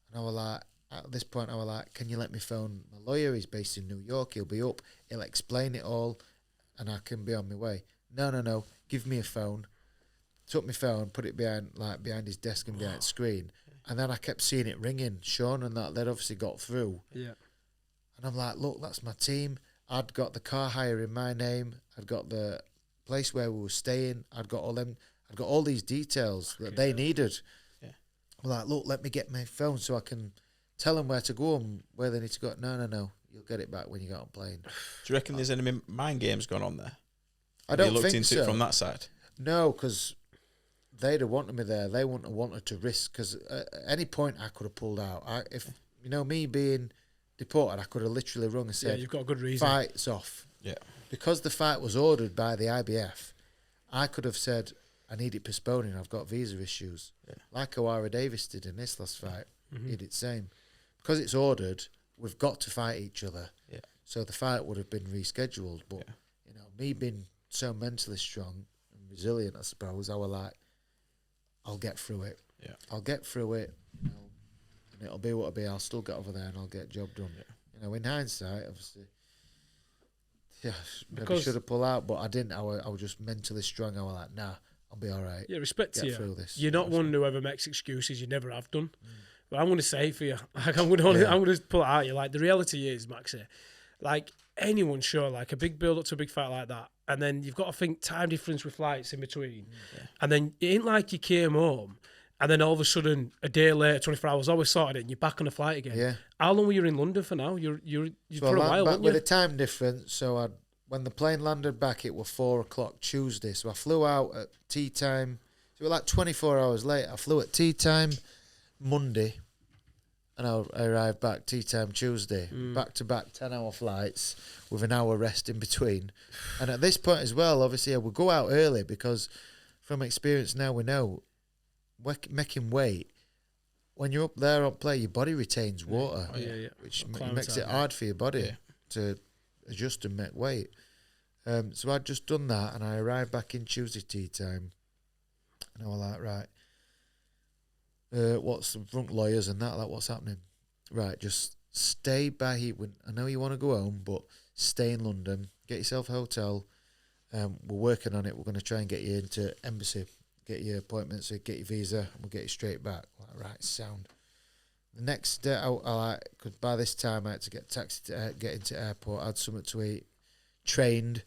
And I was like, at this point, I was like, can you let me phone my lawyer? He's based in New York, he'll be up, he'll explain it all, and I can be on my way. No, give me a phone. Took my phone, put it behind his desk and behind the screen, and then I kept seeing it ringing. Sean and that, they'd obviously got through. Yeah. And I'm like, look, that's my team. I'd got the car hire in my name. I'd got the place where we were staying. I'd got all these details that they needed. Yeah. I'm like, look, let me get my phone so I can tell them where to go and where they need to go. No. You'll get it back when you get on plane. Do you reckon there's any mind games going on there? I don't Have you looked think into so. it from that side? No, because they'd have wanted me there. They wouldn't have wanted to risk, because at any point I could have pulled out. If me being deported, I could have literally rung and said, you've got a good reason. Fight's off. Yeah. Because the fight was ordered by the IBF, I could have said, I need it postponing, I've got visa issues. Yeah. Like Owara Davis did in this last fight. He did the same. Because it's ordered, we've got to fight each other. Yeah. So the fight would have been rescheduled. But, me being so mentally strong and resilient, I suppose, I was like, I'll get through it. Yeah. I'll get through it, and it'll be what it'll be. I'll still get over there and I'll get the job done. Yeah. In hindsight, obviously, maybe should have pulled out, but I didn't. I was just mentally strong. I was like, nah, I'll be all right. Yeah, respect to you. Through this. You're not one who ever makes excuses. You never have done. But I'm going to say for you, like I'm going to pull it out. You like the reality is, Maxi, like anyone sure, like a big build up to a big fight like that, and then you've got to think time difference with flights in between, and then it ain't like you came home. And then all of a sudden, a day later, 24 hours, always sorted it, and you're back on a flight again. Yeah. How long were you in London for now? You're for a while, weren't you? With a time difference, so when the plane landed back, it was 4 o'clock Tuesday. So I flew out at tea time. So it was like 24 hours later. I flew at tea time Monday, and I arrived back tea time Tuesday. Back-to-back 10-hour flights with an hour rest in between. And at this point as well, obviously, I would go out early because from experience now we know, making weight, when you're up there on play, your body retains water, which makes it hard for your body to adjust and make weight. So I'd just done that, and I arrived back in Tuesday tea time, and I was like, right, what's the front lawyers and that, like what's happening? Right, just stay by here. I know you want to go home, but stay in London, get yourself a hotel. We're working on it. We're going to try and get you into embassy, get your appointments, so get your visa, and we'll get you straight back. Like, right, sound. The next day, because by this time I had to get taxi to get into airport. I had something to eat, trained,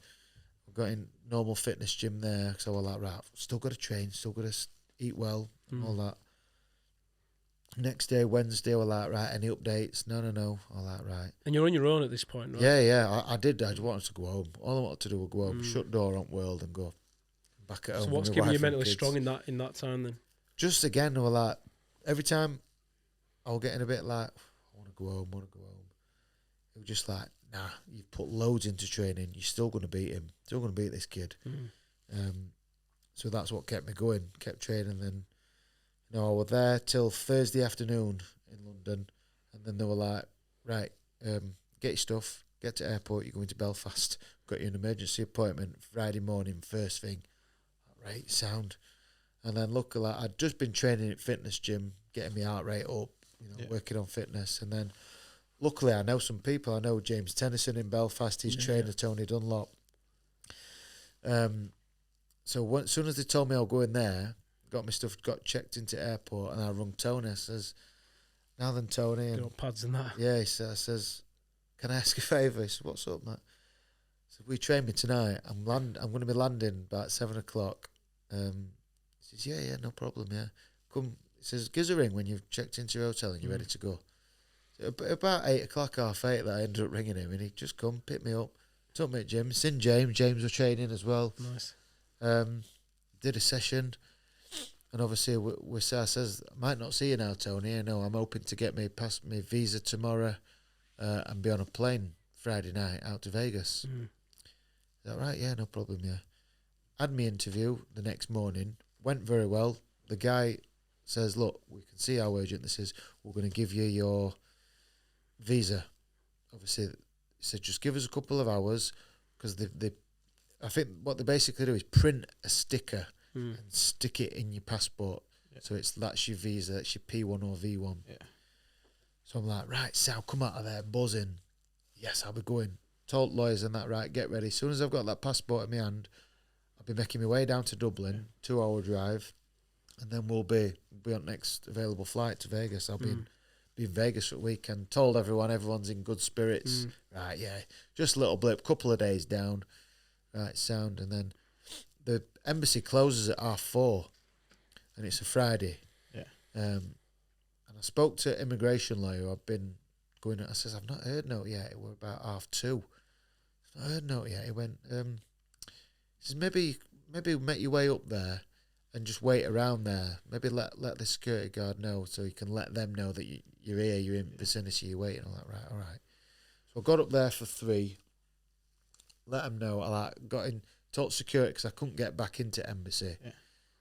got in normal fitness gym there, so I was like, right, still got to train, still got to eat well, all that. Next day, Wednesday, I was like, right, any updates? No. I was like, right. And you're on your own at this point, right? Yeah, I did. I just wanted to go home. All I wanted to do was go home, shut door on world, and go back at home. So what's keeping you mentally strong in that time then? Just again, I was like, every time I was getting a bit like, I want to go home. It was just like, nah, you've put loads into training. You're still going to beat him. Still going to beat this kid. So that's what kept me going. Kept training. Then, I was there till Thursday afternoon in London, and then they were like, right, get your stuff, get to airport. You're going to Belfast. Got you an emergency appointment Friday morning, first thing. Right, sound. And then luckily, I'd just been training at fitness gym, getting my heart rate up, working on fitness. And then luckily, I know some people. I know James Tennyson in Belfast, his trainer, Tony Dunlop. So as soon as they told me I'll go in there, got my stuff, got checked into airport, and I rung Tony. I says, now then, Tony. And got pads and that. Yeah, he says, can I ask a favour? He said, what's up, Matt? He said, will you train me tonight? I'm going to be landing about 7 o'clock. He says, yeah, no problem, yeah. Come, he says, give us a ring when you've checked into your hotel and you're ready to go. So about 8 o'clock, 8:30, that I ended up ringing him, and he just come, pick me up, took me at gym. Seen James was training as well. Nice. Did a session, and obviously I says, I might not see you now, Tony. I know I'm hoping to get me past my visa tomorrow and be on a plane Friday night out to Vegas. Is that right? Yeah, no problem, yeah. Had my interview the next morning, went very well. The guy says, look, we can see how urgent this is. We're going to give you your visa. Obviously, he said, just give us a couple of hours, because I think what they basically do is print a sticker and stick it in your passport. Yeah. So that's your visa, that's your P1 or V1. Yeah. So I'm like, right, so I'll come out of there buzzing. Yes, I'll be going. Told lawyers and that, right, get ready. As soon as I've got that passport in my hand, I'll be making my way down to Dublin, 2-hour drive, and then we'll be on next available flight to Vegas. I'll be in Vegas for a weekend. Told everyone's in good spirits. Right, yeah, just a little blip, couple of days down. Right, sound. And then the embassy closes at 4:30, and it's a Friday. Yeah. And I spoke to immigration lawyer. I've been going. I says, I've not heard no yet. It were about 2:30. I've not heard no yet. He went. He says maybe make your way up there and just wait around there. Maybe let the security guard know so you can let them know that you're here. You're in vicinity. You're waiting. I'm like, right, all right. So I got up there for 3. Let them know. I got in, talked to security because I couldn't get back into embassy. Yeah.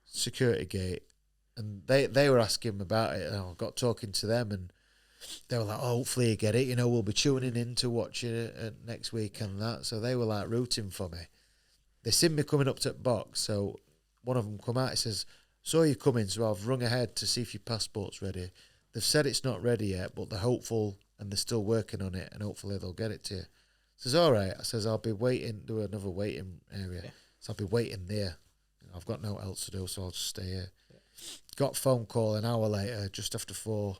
Security gate. And they were asking about it, and I got talking to them, and they were like, oh, hopefully you get it. You know, we'll be tuning in to watch it next week and that. So they were like rooting for me. They seen me coming up to the box, so one of them come out and says, so you're coming, so I've rung ahead to see if your passport's ready. They've said it's not ready yet, but they're hopeful and they're still working on it, and hopefully they'll get it to you. I says, all right. I says, I'll be waiting, do another waiting area. Yeah. So I'll be waiting there. I've got no else to do, so I'll just stay here. Got a phone call an hour later, just after 4.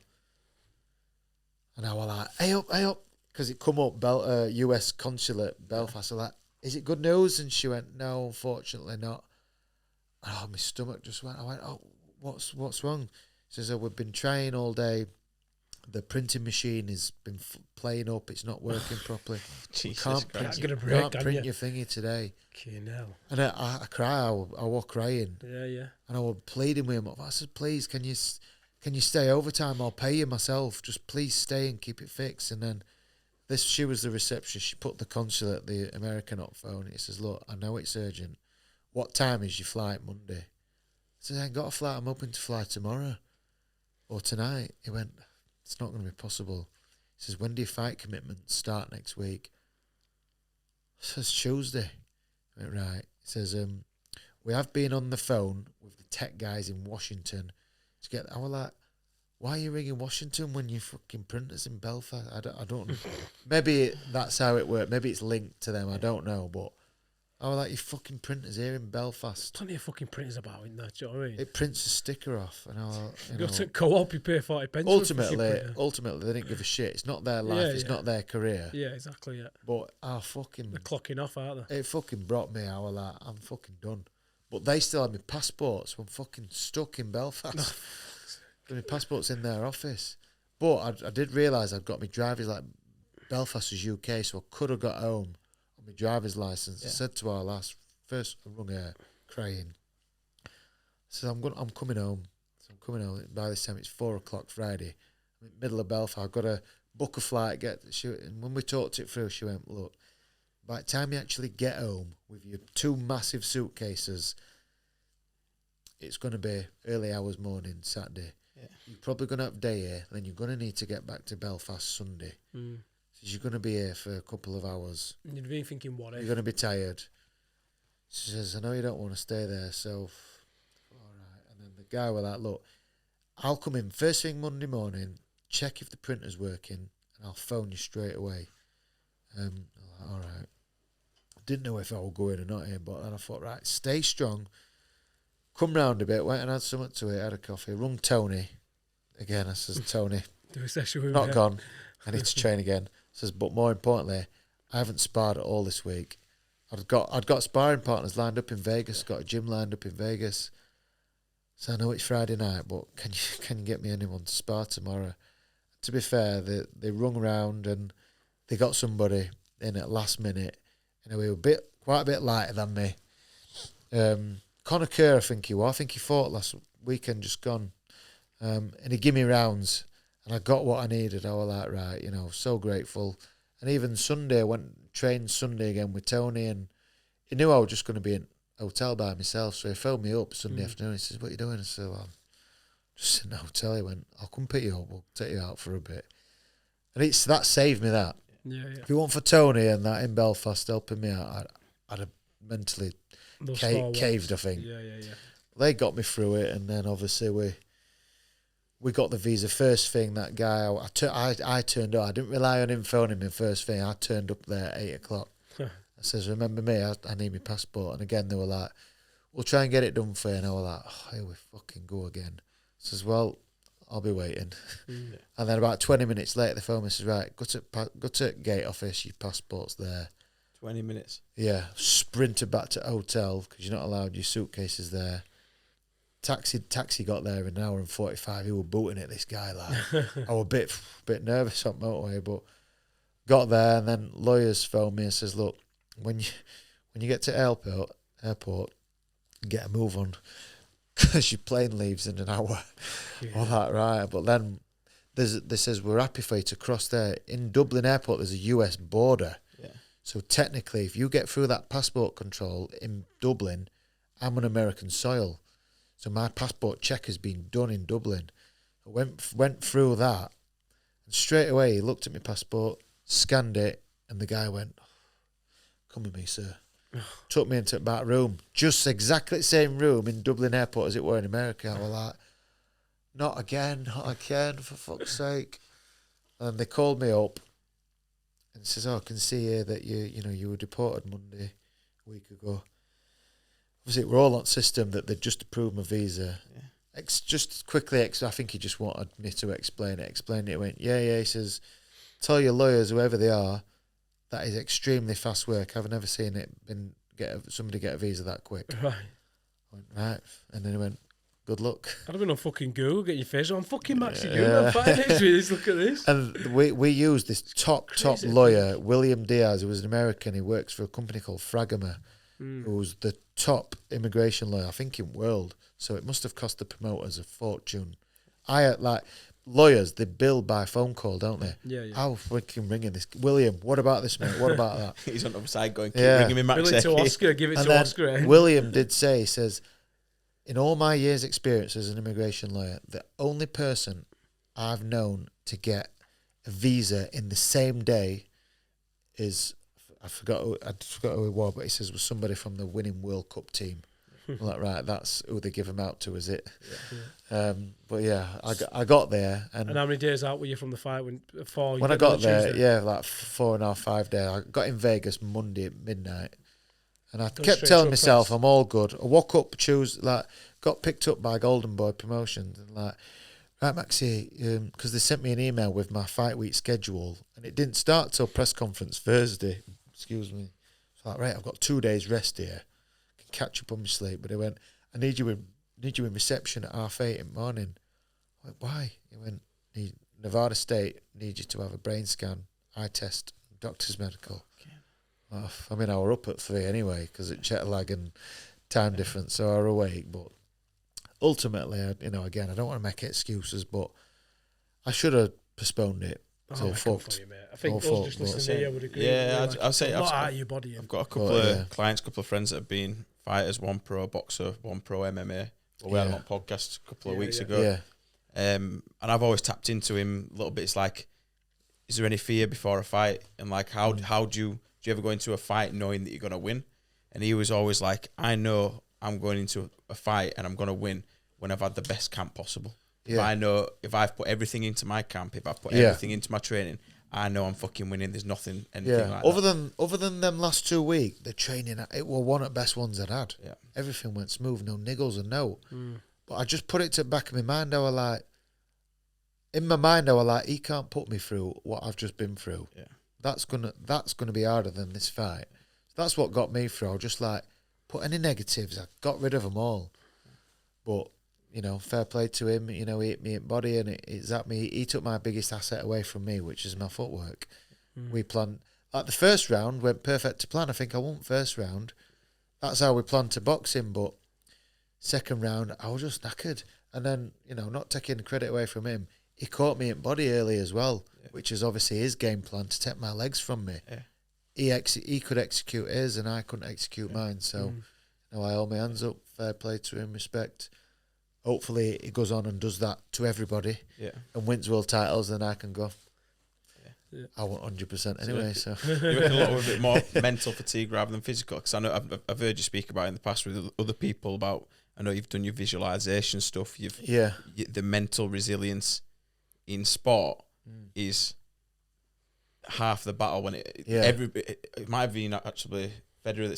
And I was like, hey up, because it come up, US consulate, Belfast. I was like, is it good news? And she went, no, unfortunately not. Oh, my stomach just went. I went, oh, what's wrong? She says, oh, we've been trying all day. The printing machine has been playing up. It's not working properly. Jesus can't Christ. print your thingy today. Okay, now. And I cry. I was crying. Yeah. And I was pleading with him. I said, please, can you stay overtime? I'll pay you myself. Just please stay and keep it fixed. And then she was the receptionist. She put the consulate, the American up phone. He says, look, I know it's urgent. What time is your flight Monday? I said, I ain't got a flight. I'm hoping to fly tomorrow or tonight. He went, it's not going to be possible. He says, when do your flight commitments start next week? I says, Tuesday. I went, right. He says, we have been on the phone with the tech guys in Washington to get. I was like, why are you ringing Washington when your fucking printer's in Belfast? I don't know. Maybe that's how it worked. Maybe it's linked to them. I don't know. But I was like, your fucking printer's here in Belfast. Plenty of fucking printers about in there, do you know what I mean? It prints a sticker off. And you go to co-op, you pay 40 pence. Ultimately, they didn't give a shit. It's not their life. It's not their career. Yeah, exactly, yeah. But they're clocking off, aren't they? It fucking brought me. I was like, I'm fucking done. But they still had my passports. So I'm fucking stuck in Belfast. My passport's in their office. But I did realise I'd got my driver's Belfast was UK, so I could have got home on my driver's licence. Yeah. I said to our first I rung her, crying. I said, I'm coming home. So I'm coming home. By this time it's 4:00 Friday. I'm in the middle of Belfast. I've got to book a flight. And when we talked it through, she went, look, by the time you actually get home with your 2 massive suitcases, it's going to be early hours morning, Saturday. Yeah. You're probably going to have a day here, then you're going to need to get back to Belfast Sunday. So you're going to be here for a couple of hours. You'd be thinking, what if? You're going to be tired. She says, I know you don't want to stay there, so all right. And then the guy was like, look, I'll come in first thing Monday morning, check if the printer's working, and I'll phone you straight away. I'm like, all right. I didn't know if I was going or not here, but then I thought, right, stay strong. Come round a bit, went and had something to eat, had a coffee, rung Tony. Again, I says, Tony, do a session with not gone. I need to train again. I says, but more importantly, I haven't sparred at all this week. I'd got sparring partners lined up in Vegas, got a gym lined up in Vegas. So I know it's Friday night, but can you get me anyone to spar tomorrow? To be fair, they rung around and they got somebody in at last minute. And we were quite a bit lighter than me. Conor Kerr, I think he fought last weekend, just gone. And he gave me rounds, and I got what I needed. I was like, right, so grateful. And even Sunday, I trained Sunday again with Tony, and he knew I was just going to be in a hotel by myself, so he phoned me up Sunday afternoon. He says, what are you doing? I said, well, I'm just in a hotel. He went, I'll come pick you up. We'll take you out for a bit. And that saved me that. Yeah. If it weren't for Tony and that in Belfast helping me out, I'd have mentally caved, I think. Yeah. They got me through it, and then obviously we got the visa. First thing, that guy, I turned up. I didn't rely on him phoning me first thing. I turned up there at 8:00. I says, remember me? I need my passport. And again, they were like, we'll try and get it done for you. And I was like, oh, here we fucking go again. I says, well, I'll be waiting. And then about 20 minutes later, they phoned me and says, right, go to gate office, your passport's there. 20 minutes? Yeah, sprinted back to hotel because you're not allowed your suitcases there. taxi got there in an hour and 45. He was booting it, this guy. Like, I was a bit nervous on motorway, but got there, and then lawyers phoned me and says, look, when you get to airport, get a move on, because your plane leaves in an hour. All that, right? But then they says, we're happy for you to cross there. In Dublin Airport, there's a US border. Yeah. So technically, if you get through that passport control in Dublin, I'm on American soil. So my passport check has been done in Dublin. I went through that, and straight away he looked at my passport, scanned it, and the guy went, come with me, sir. Took me into a back room, just exactly the same room in Dublin Airport as it were in America. I was like, not again, for fuck's sake. And they called me up and says, I can see here that you were deported Monday a week ago. Obviously, we're all on system that they'd just approved my visa. Yeah. Just quickly, I think he just wanted me to explain it. He went, yeah. He says, tell your lawyers, whoever they are, that is extremely fast work. I've never seen it somebody get a visa that quick. Right. I went, right. And then he went, good luck. I'd have been on fucking Google, get your face on fucking Maxi Hughes. Look at this. And we used this top lawyer, William Diaz, who was an American. He works for a company called Fragama, who's the top immigration lawyer, I think, in world. So it must have cost the promoters a fortune. Lawyers, they bill by phone call, don't they? Yeah. How freaking ringing this? William, what about this, mate? What about that? He's on the other side going, keep ringing me, Max. Bill it to Oscar, give it to Oscar. William did say, he says, in all my years' experience as an immigration lawyer, the only person I've known to get a visa in the same day is, I forgot who it was, but he says was somebody from the winning World Cup team. I'm like, right, that's who they give him out to, is it? Yeah. But yeah, I got there. And how many days out were you from the fight? When I got there, Tuesday? Like 4.5, 5 days. I got in Vegas Monday at midnight. And I kept telling myself I'm all good. I woke up Tuesday, got picked up by Golden Boy Promotions, and right, Maxi, because they sent me an email with my fight week schedule, and it didn't start till press conference Thursday. Excuse me. So right, I've got 2 days rest here. Catch up on my sleep, but he went, I need you in reception at 8:30 in the morning. I went, why? He went, Nevada State need you to have a brain scan, eye test, doctor's medical. Okay. I mean, I were up at 3 anyway because of jet lag and time difference, so I were awake. But ultimately, again, I don't want to make excuses, but I should have postponed it. I think us just listening to you would agree. Yeah, I'd say your body. I've got a couple of clients, a couple of friends that have been fighters, one pro boxer, one pro MMA. We had him on podcast a couple of weeks ago. Yeah. And I've always tapped into him a little bit. It's like, is there any fear before a fight? And like, how do you ever go into a fight knowing that you're gonna win? And he was always like, I know I'm going into a fight and I'm gonna win when I've had the best camp possible. Yeah. If I know, if I've put everything into my camp, if I've put everything into my training, I know I'm fucking winning. There's anything like that. Other than them last 2 weeks, the training, it were one of the best ones I'd had. Yeah. Everything went smooth, no niggles and no. But I just put it to the back of my mind. In my mind, I was like, he can't put me through what I've just been through. Yeah. That's gonna be harder than this fight. That's what got me through. I was just like, put any negatives, I got rid of them all. But fair play to him. He hit me in body, and it's at me. He took my biggest asset away from me, which is my footwork. We planned, the first round went perfect to plan. I think I won first round. That's how we planned to box him. But second round, I was just knackered. And then, not taking the credit away from him, he caught me in body early as well, which is obviously his game plan to take my legs from me. Yeah. He could execute his, and I couldn't execute mine. So, I hold my hands up. Fair play to him, respect. Hopefully he goes on and does that to everybody and wins world titles, then I can go. Yeah. I want 100% anyway. So you reckon a lot of it more mental fatigue rather than physical? Because I know I've heard you speak about it in the past with other people about, I know you've done your visualization stuff. The mental resilience in sport is half the battle. When it might have been actually Federer that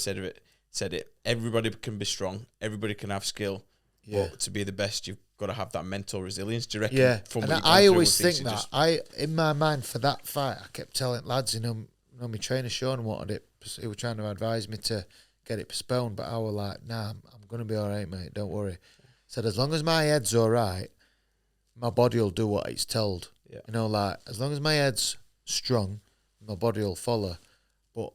said it. Everybody can be strong. Everybody can have skill. Yeah. But to be the best, you've got to have that mental resilience. Do you reckon? Yeah. And I always think that. In my mind, for that fight, I kept telling lads, my trainer Sean wanted it. He was trying to advise me to get it postponed, but I was like, nah, I'm going to be all right, mate. Don't worry. said, as long as my head's all right, my body will do what it's told. Yeah. You know, like, as long as my head's strong, my body will follow. But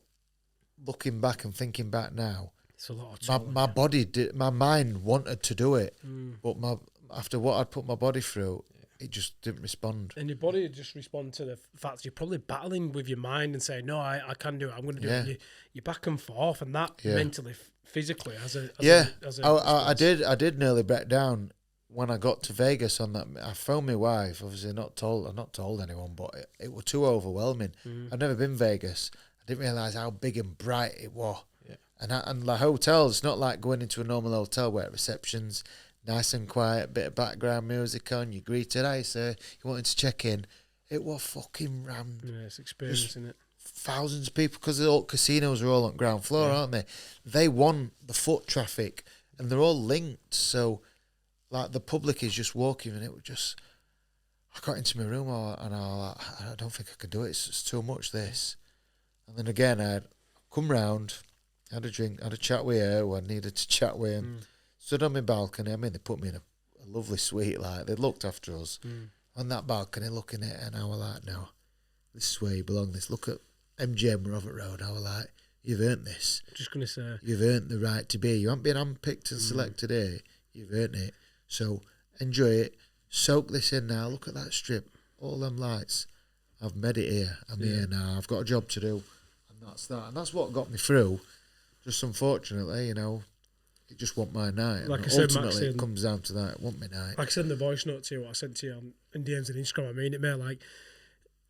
looking back and thinking back now, it's a lot of my body did, my mind wanted to do it, but after what I'd put my body through, it just didn't respond. And your body would just respond to the fact that you're probably battling with your mind and saying, no, I can do it, I'm going to do it. You're back and forth, and that mentally, physically, I did nearly break down when I got to Vegas on that. I phoned my wife, obviously I've not told anyone, but it was too overwhelming. I've never been Vegas. I didn't realise how big and bright it was. Yeah. And the hotels, it's not like going into a normal hotel where reception's nice and quiet, bit of background music on, you greeted, hey sir, you wanted to check in. It was fucking rammed. Yeah, it's experiencing it. Thousands of people, because the old casinos are all on ground floor, aren't they? They want the foot traffic, and they're all linked. So, like, the public is just walking, and it was just, I got into my room, and I don't think I can do it. It's too much, this. And then again, I'd come round, had a drink, had a chat with her who I needed to chat with, and stood on my balcony. I mean, they put me in a lovely suite, like, they looked after us. On that balcony, looking at it, and I was like, no, this is where you belong. This, look at MGM Robert Road. I was like, you've earned this. Just going to say, you've earned the right to be. You haven't been handpicked and selected here. You've earned it. So enjoy it. Soak this in now. Look at that strip. All them lights. I've made it here. I'm here now. I've got a job to do. And that's that. And that's what got me through. Just unfortunately, you know, it just wasn't my night. Like and I said, ultimately, Maxi, it comes down to that. It wasn't my night. Like I said in the voice note to you, what I sent to you on DMs and Instagram, I mean it, mate. Like,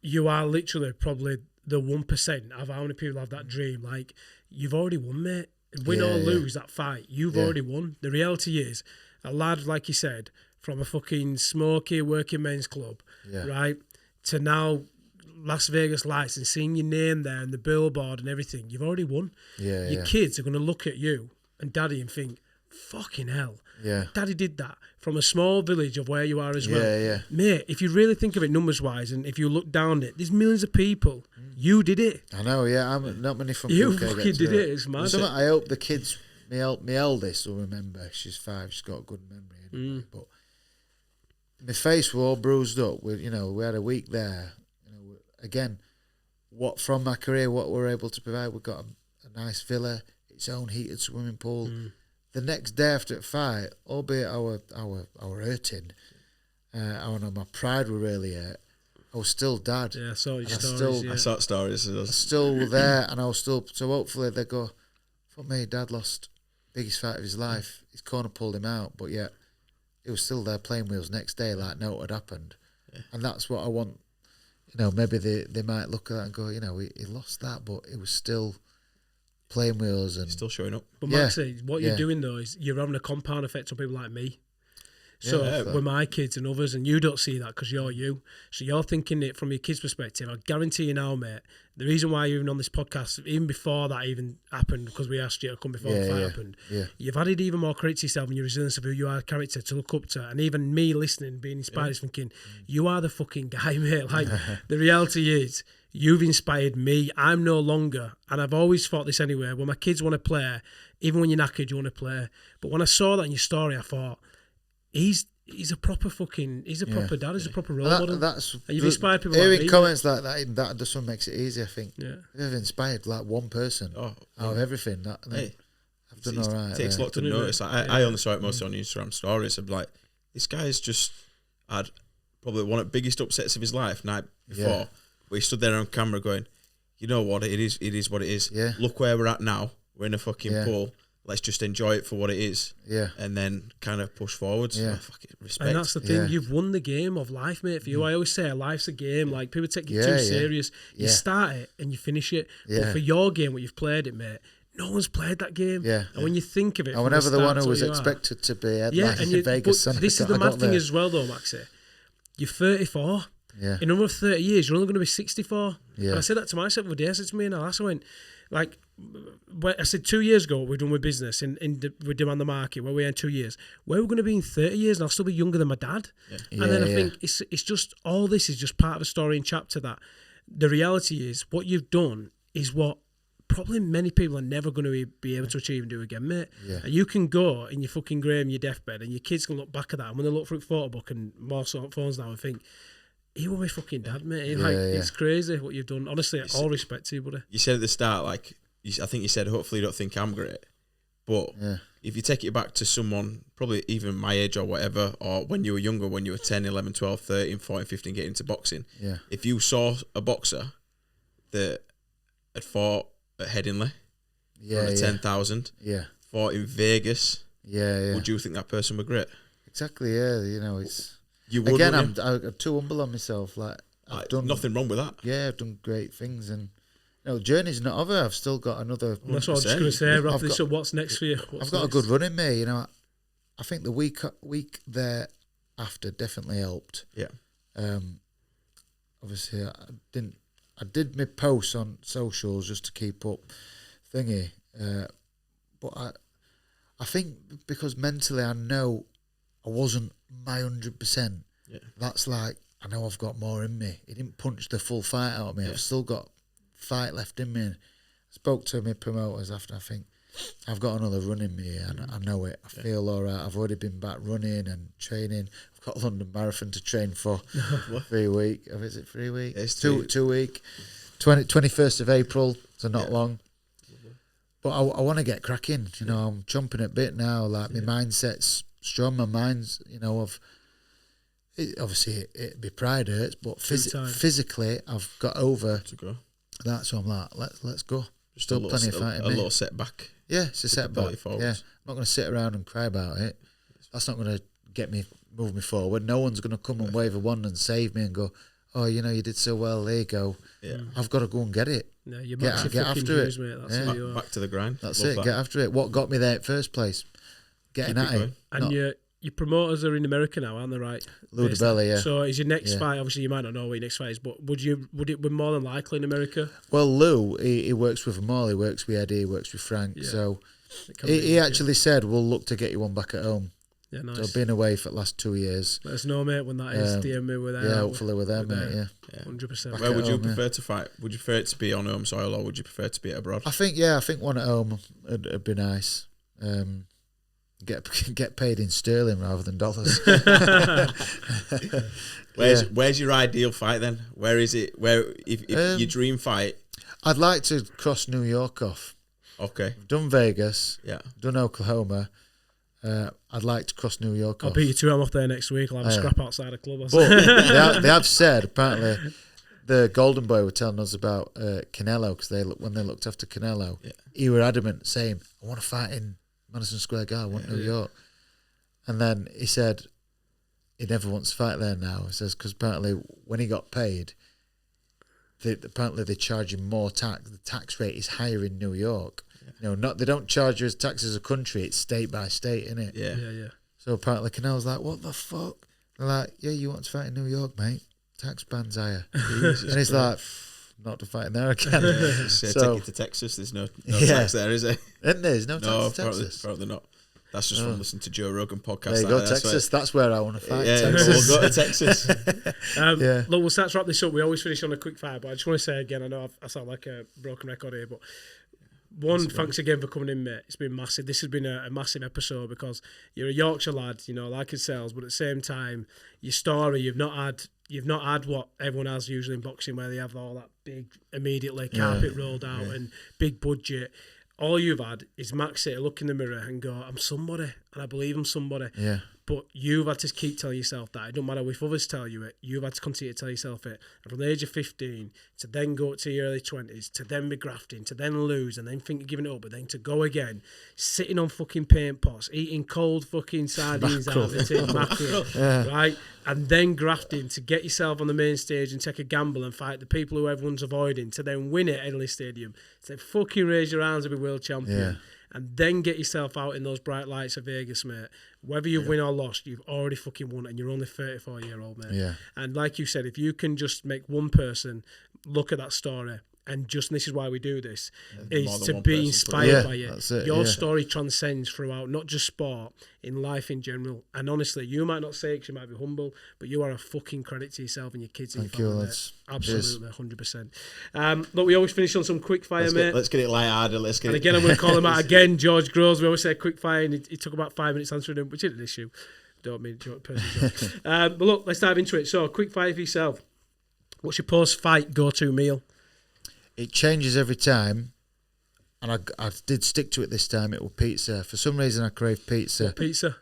you are literally probably the 1% of how many people have that dream. Like, you've already won, mate. Win or lose that fight, you've already won. The reality is, a lad, like you said, from a fucking smoky working men's club, right, to now Las Vegas lights and seeing your name there and the billboard and everything, you've already won. Your kids are going to look at you and daddy and think, fucking hell. Daddy did that from a small village of where you are as well. Mate, if you really think of it numbers-wise and if you look down it, there's millions of people. You did it. I know, I'm not many from you UK fucking did it. It's mad. I hope the kids, my eldest will remember. She's 5, she's got a good memory anyway, but my face was all bruised up. We had a week there. Again, what from my career, what we're able to provide, we've got a nice villa, its own heated swimming pool. The next day after the fight, albeit our hurting, my pride were really hurt, I was still dad. Yeah, I saw your stories. I saw stories. I was still there, and I was still. So hopefully they go, fuck me, dad lost biggest fight of his life. His corner pulled him out, but yet he was still there playing wheels next day like no it had happened. And that's what I want. Maybe they might look at that and go, he lost that, but it was still playing wheels and still showing up. But Maxi, what you're doing though is you're having a compound effect on people like me. So with my kids and others, and you don't see that because you're you. So you're thinking it from your kids' perspective. I guarantee you now, mate, the reason why you're even on this podcast, even before that even happened, because we asked you to come before the fight happened, you've added even more credit to yourself and your resilience of who you are, character to look up to. And even me listening, being inspired, is thinking, you are the fucking guy, mate. Like, the reality is, you've inspired me. I'm no longer, and I've always thought this anyway, when my kids want to play, even when you're knackered, you want to play. But when I saw that in your story, I thought, he's a proper fucking, he's a proper dad, he's a proper role model. And you've inspired people hearing like me. comments like that just what makes it easy, I think. Yeah. You've inspired like one person out of everything. I've done all right. It takes a lot to notice. I only saw it mostly on Instagram stories of like, this guy's just had probably one of the biggest upsets of his life night before, where he stood there on camera going, you know what, it is what it is. Yeah. Look where we're at now. We're in a fucking pool. Let's just enjoy it for what it is. And then kind of push forwards. Respect. And that's the thing, you've won the game of life, mate. For you, I always say life's a game. Like, people take you too serious. You start it and you finish it. But for your game, what you've played it, mate, no one's played that game. And when you think of it, I was never the one who was expected to be headlining in Vegas. But this is the mad thing as well, though, Maxi. You're 34. In another 30 years, you're only going to be 64. And I said that to myself the other day. I said to me and I went, like, I said 2 years ago, what we're doing with business with Demand the Market, where we are in 2 years. Where we're going to be in 30 years, and I'll still be younger than my dad. And then I think it's just, all this is just part of a story and chapter that the reality is what you've done is what probably many people are never going to be able to achieve and do again, mate. Yeah. And you can go in your fucking grave in your deathbed and your kids can look back at that and when they look through a photo book and more phones now and think, he was my fucking dad, mate. It's crazy what you've done. Honestly, all respect to you, buddy. You said at the start, like, I think you said, hopefully you don't think I'm great. But if you take it back to someone, probably even my age or whatever, or when you were younger, when you were 10, 11, 12, 13, 14, 15, getting into boxing, if you saw a boxer that had fought at Headingley, on 10,000, fought in Vegas, would you think that person were great? Exactly, it's... You would, again, I'm too humble on myself. Like I've done nothing wrong with that. Yeah, I've done great things, and journey's not over. I've still got another. That's what I was just going to say. Wrap this up. What's next for you? I've got a good run in me. I think the week there after definitely helped. Yeah. Obviously, I did my posts on socials just to keep up thingy, but I think because mentally I know I wasn't my 100%. Yeah. That's like, I know I've got more in me. He didn't punch the full fight out of me. I've still got fight left in me. I spoke to my promoters after, I think, I've got another run in me and I know it. I feel all right. I've already been back running and training. I've got a London Marathon to train for 3 weeks. Or is it 3 weeks? It's 2 week. 21st of April, so not long. But I want to get cracking. I'm chomping at bit now. Like, my mindset's strong, my mind's, obviously it'd be pride hurts, but physically I've got over to go. That, so I'm like, let's go. Just still plenty of fighting. A little setback. Yeah, it's a setback. Yeah, I'm not going to sit around and cry about it. That's not going to move me forward. No one's going to come and wave a wand and save me and go, oh, you did so well, there you go. Yeah. I've got to go and get it. No, you're get after Hughes, it. Mate. That's who you are. Back to the grind. That's it. Get after it. What got me there in first place? Getting at it. And your promoters are in America now, aren't they? Right. Ludabella, yeah. So is your next fight? Obviously, you might not know what your next fight is, but would it be more than likely in America? Well, Lou, he works with them all. He works with Eddie. He works with Frank. Yeah. So he actually said, "We'll look to get you one back at home." Yeah, nice. So I've been away for the last 2 years. Let us know, mate, when that is. DM me with them. Yeah, hopefully with them, mate. Yeah, 100%. Where would you prefer to fight? Would you prefer it to be on home soil, or would you prefer to be abroad? I think one at home would be nice. Get paid in sterling rather than dollars. Where's your ideal fight then? Where is it? If your dream fight? I'd like to cross New York off. Okay. I've done Vegas. Yeah. Done Oklahoma. I'd like to cross New York. I'll beat you 2. I'm off there next week. I'll have a scrap outside a club. But they have said apparently the Golden Boy were telling us about Canelo because when they looked after Canelo, he were adamant saying, "I want to fight in Madison Square Garden. I want New York." And then he said he never wants to fight there now. He says because apparently when he got paid, apparently they charge him more tax. The tax rate is higher in New York. They don't charge you as tax as a country. It's state by state, isn't it? Yeah. So apparently Canelo's like, what the fuck? They're like, yeah, you want to fight in New York, mate? Tax band's higher. And he's like, not to fight in there again. Take you to Texas. There's no tax there, is there? Isn't there? There's no tax in Texas. Probably not. That's just from listening to Joe Rogan podcast. There you go, Texas. That's where I want to fight. Yeah, Texas. We'll go to Texas. Look, we'll start to wrap this up. We always finish on a quick fire, but I just want to say again, I know I sound like a broken record here, but thanks again for coming in, mate. It's been massive. This has been a massive episode because you're a Yorkshire lad, like yourselves, but at the same time, your story, you've not had what everyone has usually in boxing, where they have all that big, immediately carpet rolled out and big budget. All you've had is Maxi to look in the mirror and go, I'm somebody, and I believe I'm somebody. Yeah. But you've had to keep telling yourself that. It don't matter if others tell you it. You've had to continue to tell yourself it. And from the age of 15 to then go to your early 20s, to then be grafting, to then lose, and then think of giving it up, but then to go again, sitting on fucking paint pots, eating cold fucking sardines out of the tin, mackerel, right? And then grafting to get yourself on the main stage and take a gamble and fight the people who everyone's avoiding, to then win at Headingley Stadium, to fucking raise your arms and be world champion. Yeah. And then get yourself out in those bright lights of Vegas, mate. Whether you've win or lost, you've already fucking won, and you're only 34-year-old, mate. Yeah. And like you said, if you can just make one person look at that story and this is why we do this, More is than to one be person. inspired by it. That's it. Your story transcends throughout, not just sport, in life in general. And honestly, you might not say it 'cause you might be humble, but you are a fucking credit to yourself and your kids and Thank your you, family. lads. Absolutely, 100%. Look, we always finish on some quick fire, mate. Let's get it light-hearted. Let's get And it. again, I'm going to call him out again, George Groves. We always say quick fire, and he took about 5 minutes answering him, which isn't an issue. Don't mean personally. But look, let's dive into it. So, quick fire for yourself. What's your post-fight go-to meal? It changes every time, and I did stick to it this time. It was pizza. For some reason, I crave pizza. What pizza?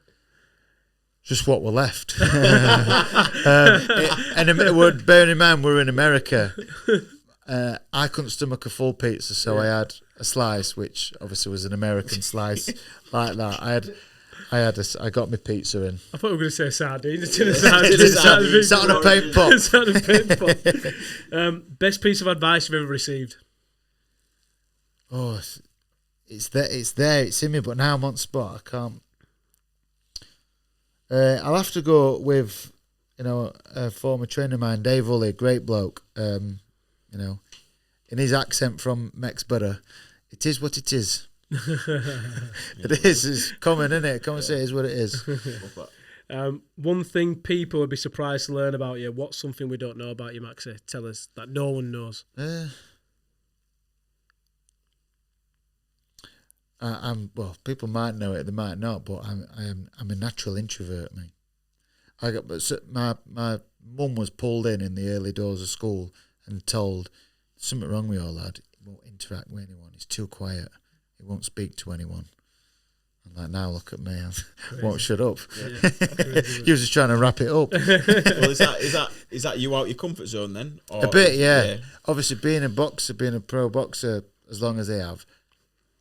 Just what were left. Bearing in mind, we're in America. I couldn't stomach a full pizza, so I had a slice, which obviously was an American slice like that. I got my pizza in. I thought we were going to say sardines. Sat on a paint pot. Sat on a paint pot. Best piece of advice you've ever received? Oh, it's there. It's in me, but now I'm on spot. I can't. I'll have to go with, a former trainer of mine, Dave Ulley, great bloke. In his accent from Mexborough, it is what it is. It is. It's common, isn't it? Come and say it is what it is. One thing people would be surprised to learn about you. What's something we don't know about you, Maxi? Tell us that no one knows. People might know it, they might not, but I'm a natural introvert, mate. My mum was pulled in the early doors of school and told, something wrong with your lad. He won't interact with anyone. He's too quiet. He won't speak to anyone. I'm like, now look at me. I won't shut up. Yeah. You was just trying to wrap it up. Well, is that you out your comfort zone then? Or a bit, yeah. Obviously, being a boxer, being a pro boxer, as long as I have,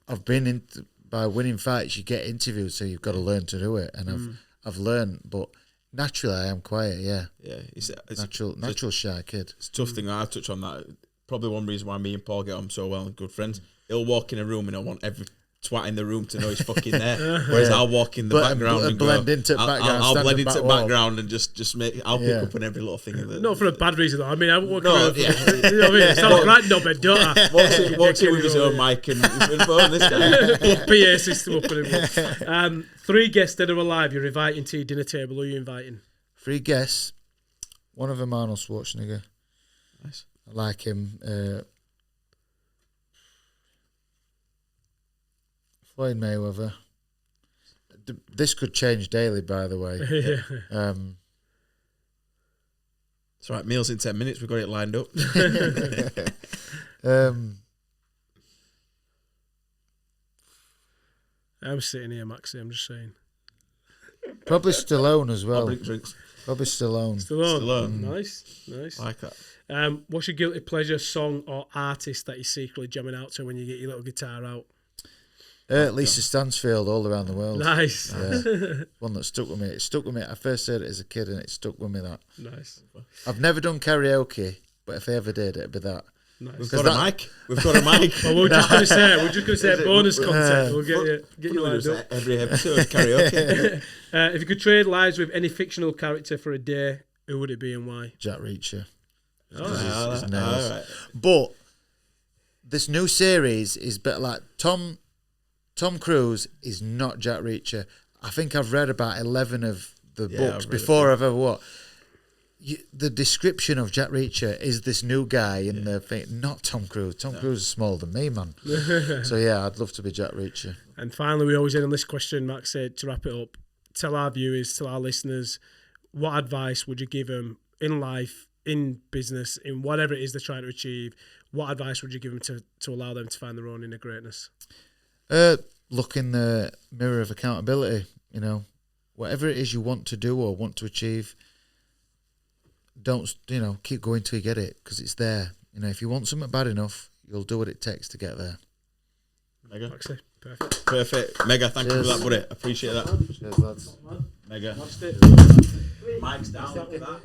I've been by winning fights. You get interviewed, so you've got to learn to do it, and I've learned. But naturally, I am quiet. Yeah, it's natural shy kid. It's a tough thing. I touch on that. Probably one reason why me and Paul get on so well and good friends. He'll walk in a room and I want every twat in the room to know he's fucking there. Whereas I'll walk in the background and blend into background. I'll blend into background and just make. I'll pick up on every little thing of it. Not for a bad reason though. I mean, I won't walk around. You know what I mean? It's not right knobhead, don't I? Walks in with his own mic and this guy. PA system up and him. 3 guests dead or alive you're inviting to your dinner table. Who are you inviting? 3 guests. One of them Arnold Schwarzenegger. Nice. I like him. Floyd Mayweather. This could change daily, by the way. It's all right. Meals in 10 minutes. We've got it lined up. I'm sitting here, Maxi. I'm just saying. Probably Stallone as well. I'll bring drinks. Probably Stallone. Stallone. Nice. I like that. What's your guilty pleasure song or artist that you're secretly jamming out to when you get your little guitar out? Lisa Stansfield, All Around the World. Nice. Yeah. One that stuck with me. It stuck with me. I first heard it as a kid and it stuck with me. That. Nice. I've never done karaoke, but if I ever did, it'd be that. Nice. We've got a mic. Well, we're just going to say bonus content. We'll get you lined up. Every episode karaoke. If you could trade lives with any fictional character for a day, who would it be and why? Jack Reacher. All right. But this new series is better. Like Tom Cruise is not Jack Reacher. I think I've read about 11 of the books before I've ever watched. The description of Jack Reacher is this new guy in the thing, not Tom Cruise. Tom Cruise is smaller than me, man. So yeah, I'd love to be Jack Reacher. And finally, we always end on this question, Max said, to wrap it up. Tell our viewers, tell our listeners, what advice would you give them in life, in business, in whatever it is they're trying to achieve? What advice would you give them to allow them to find their own inner greatness? Look in the mirror of accountability. Whatever it is you want to do or want to achieve, don't keep going till you get it, because it's there. If you want something bad enough, you'll do what it takes to get there. Mega. Maxi, perfect. Perfect. Mega, thank you for that, buddy. Appreciate that. Cheers, lads. Mega. Mike's down. Look at that.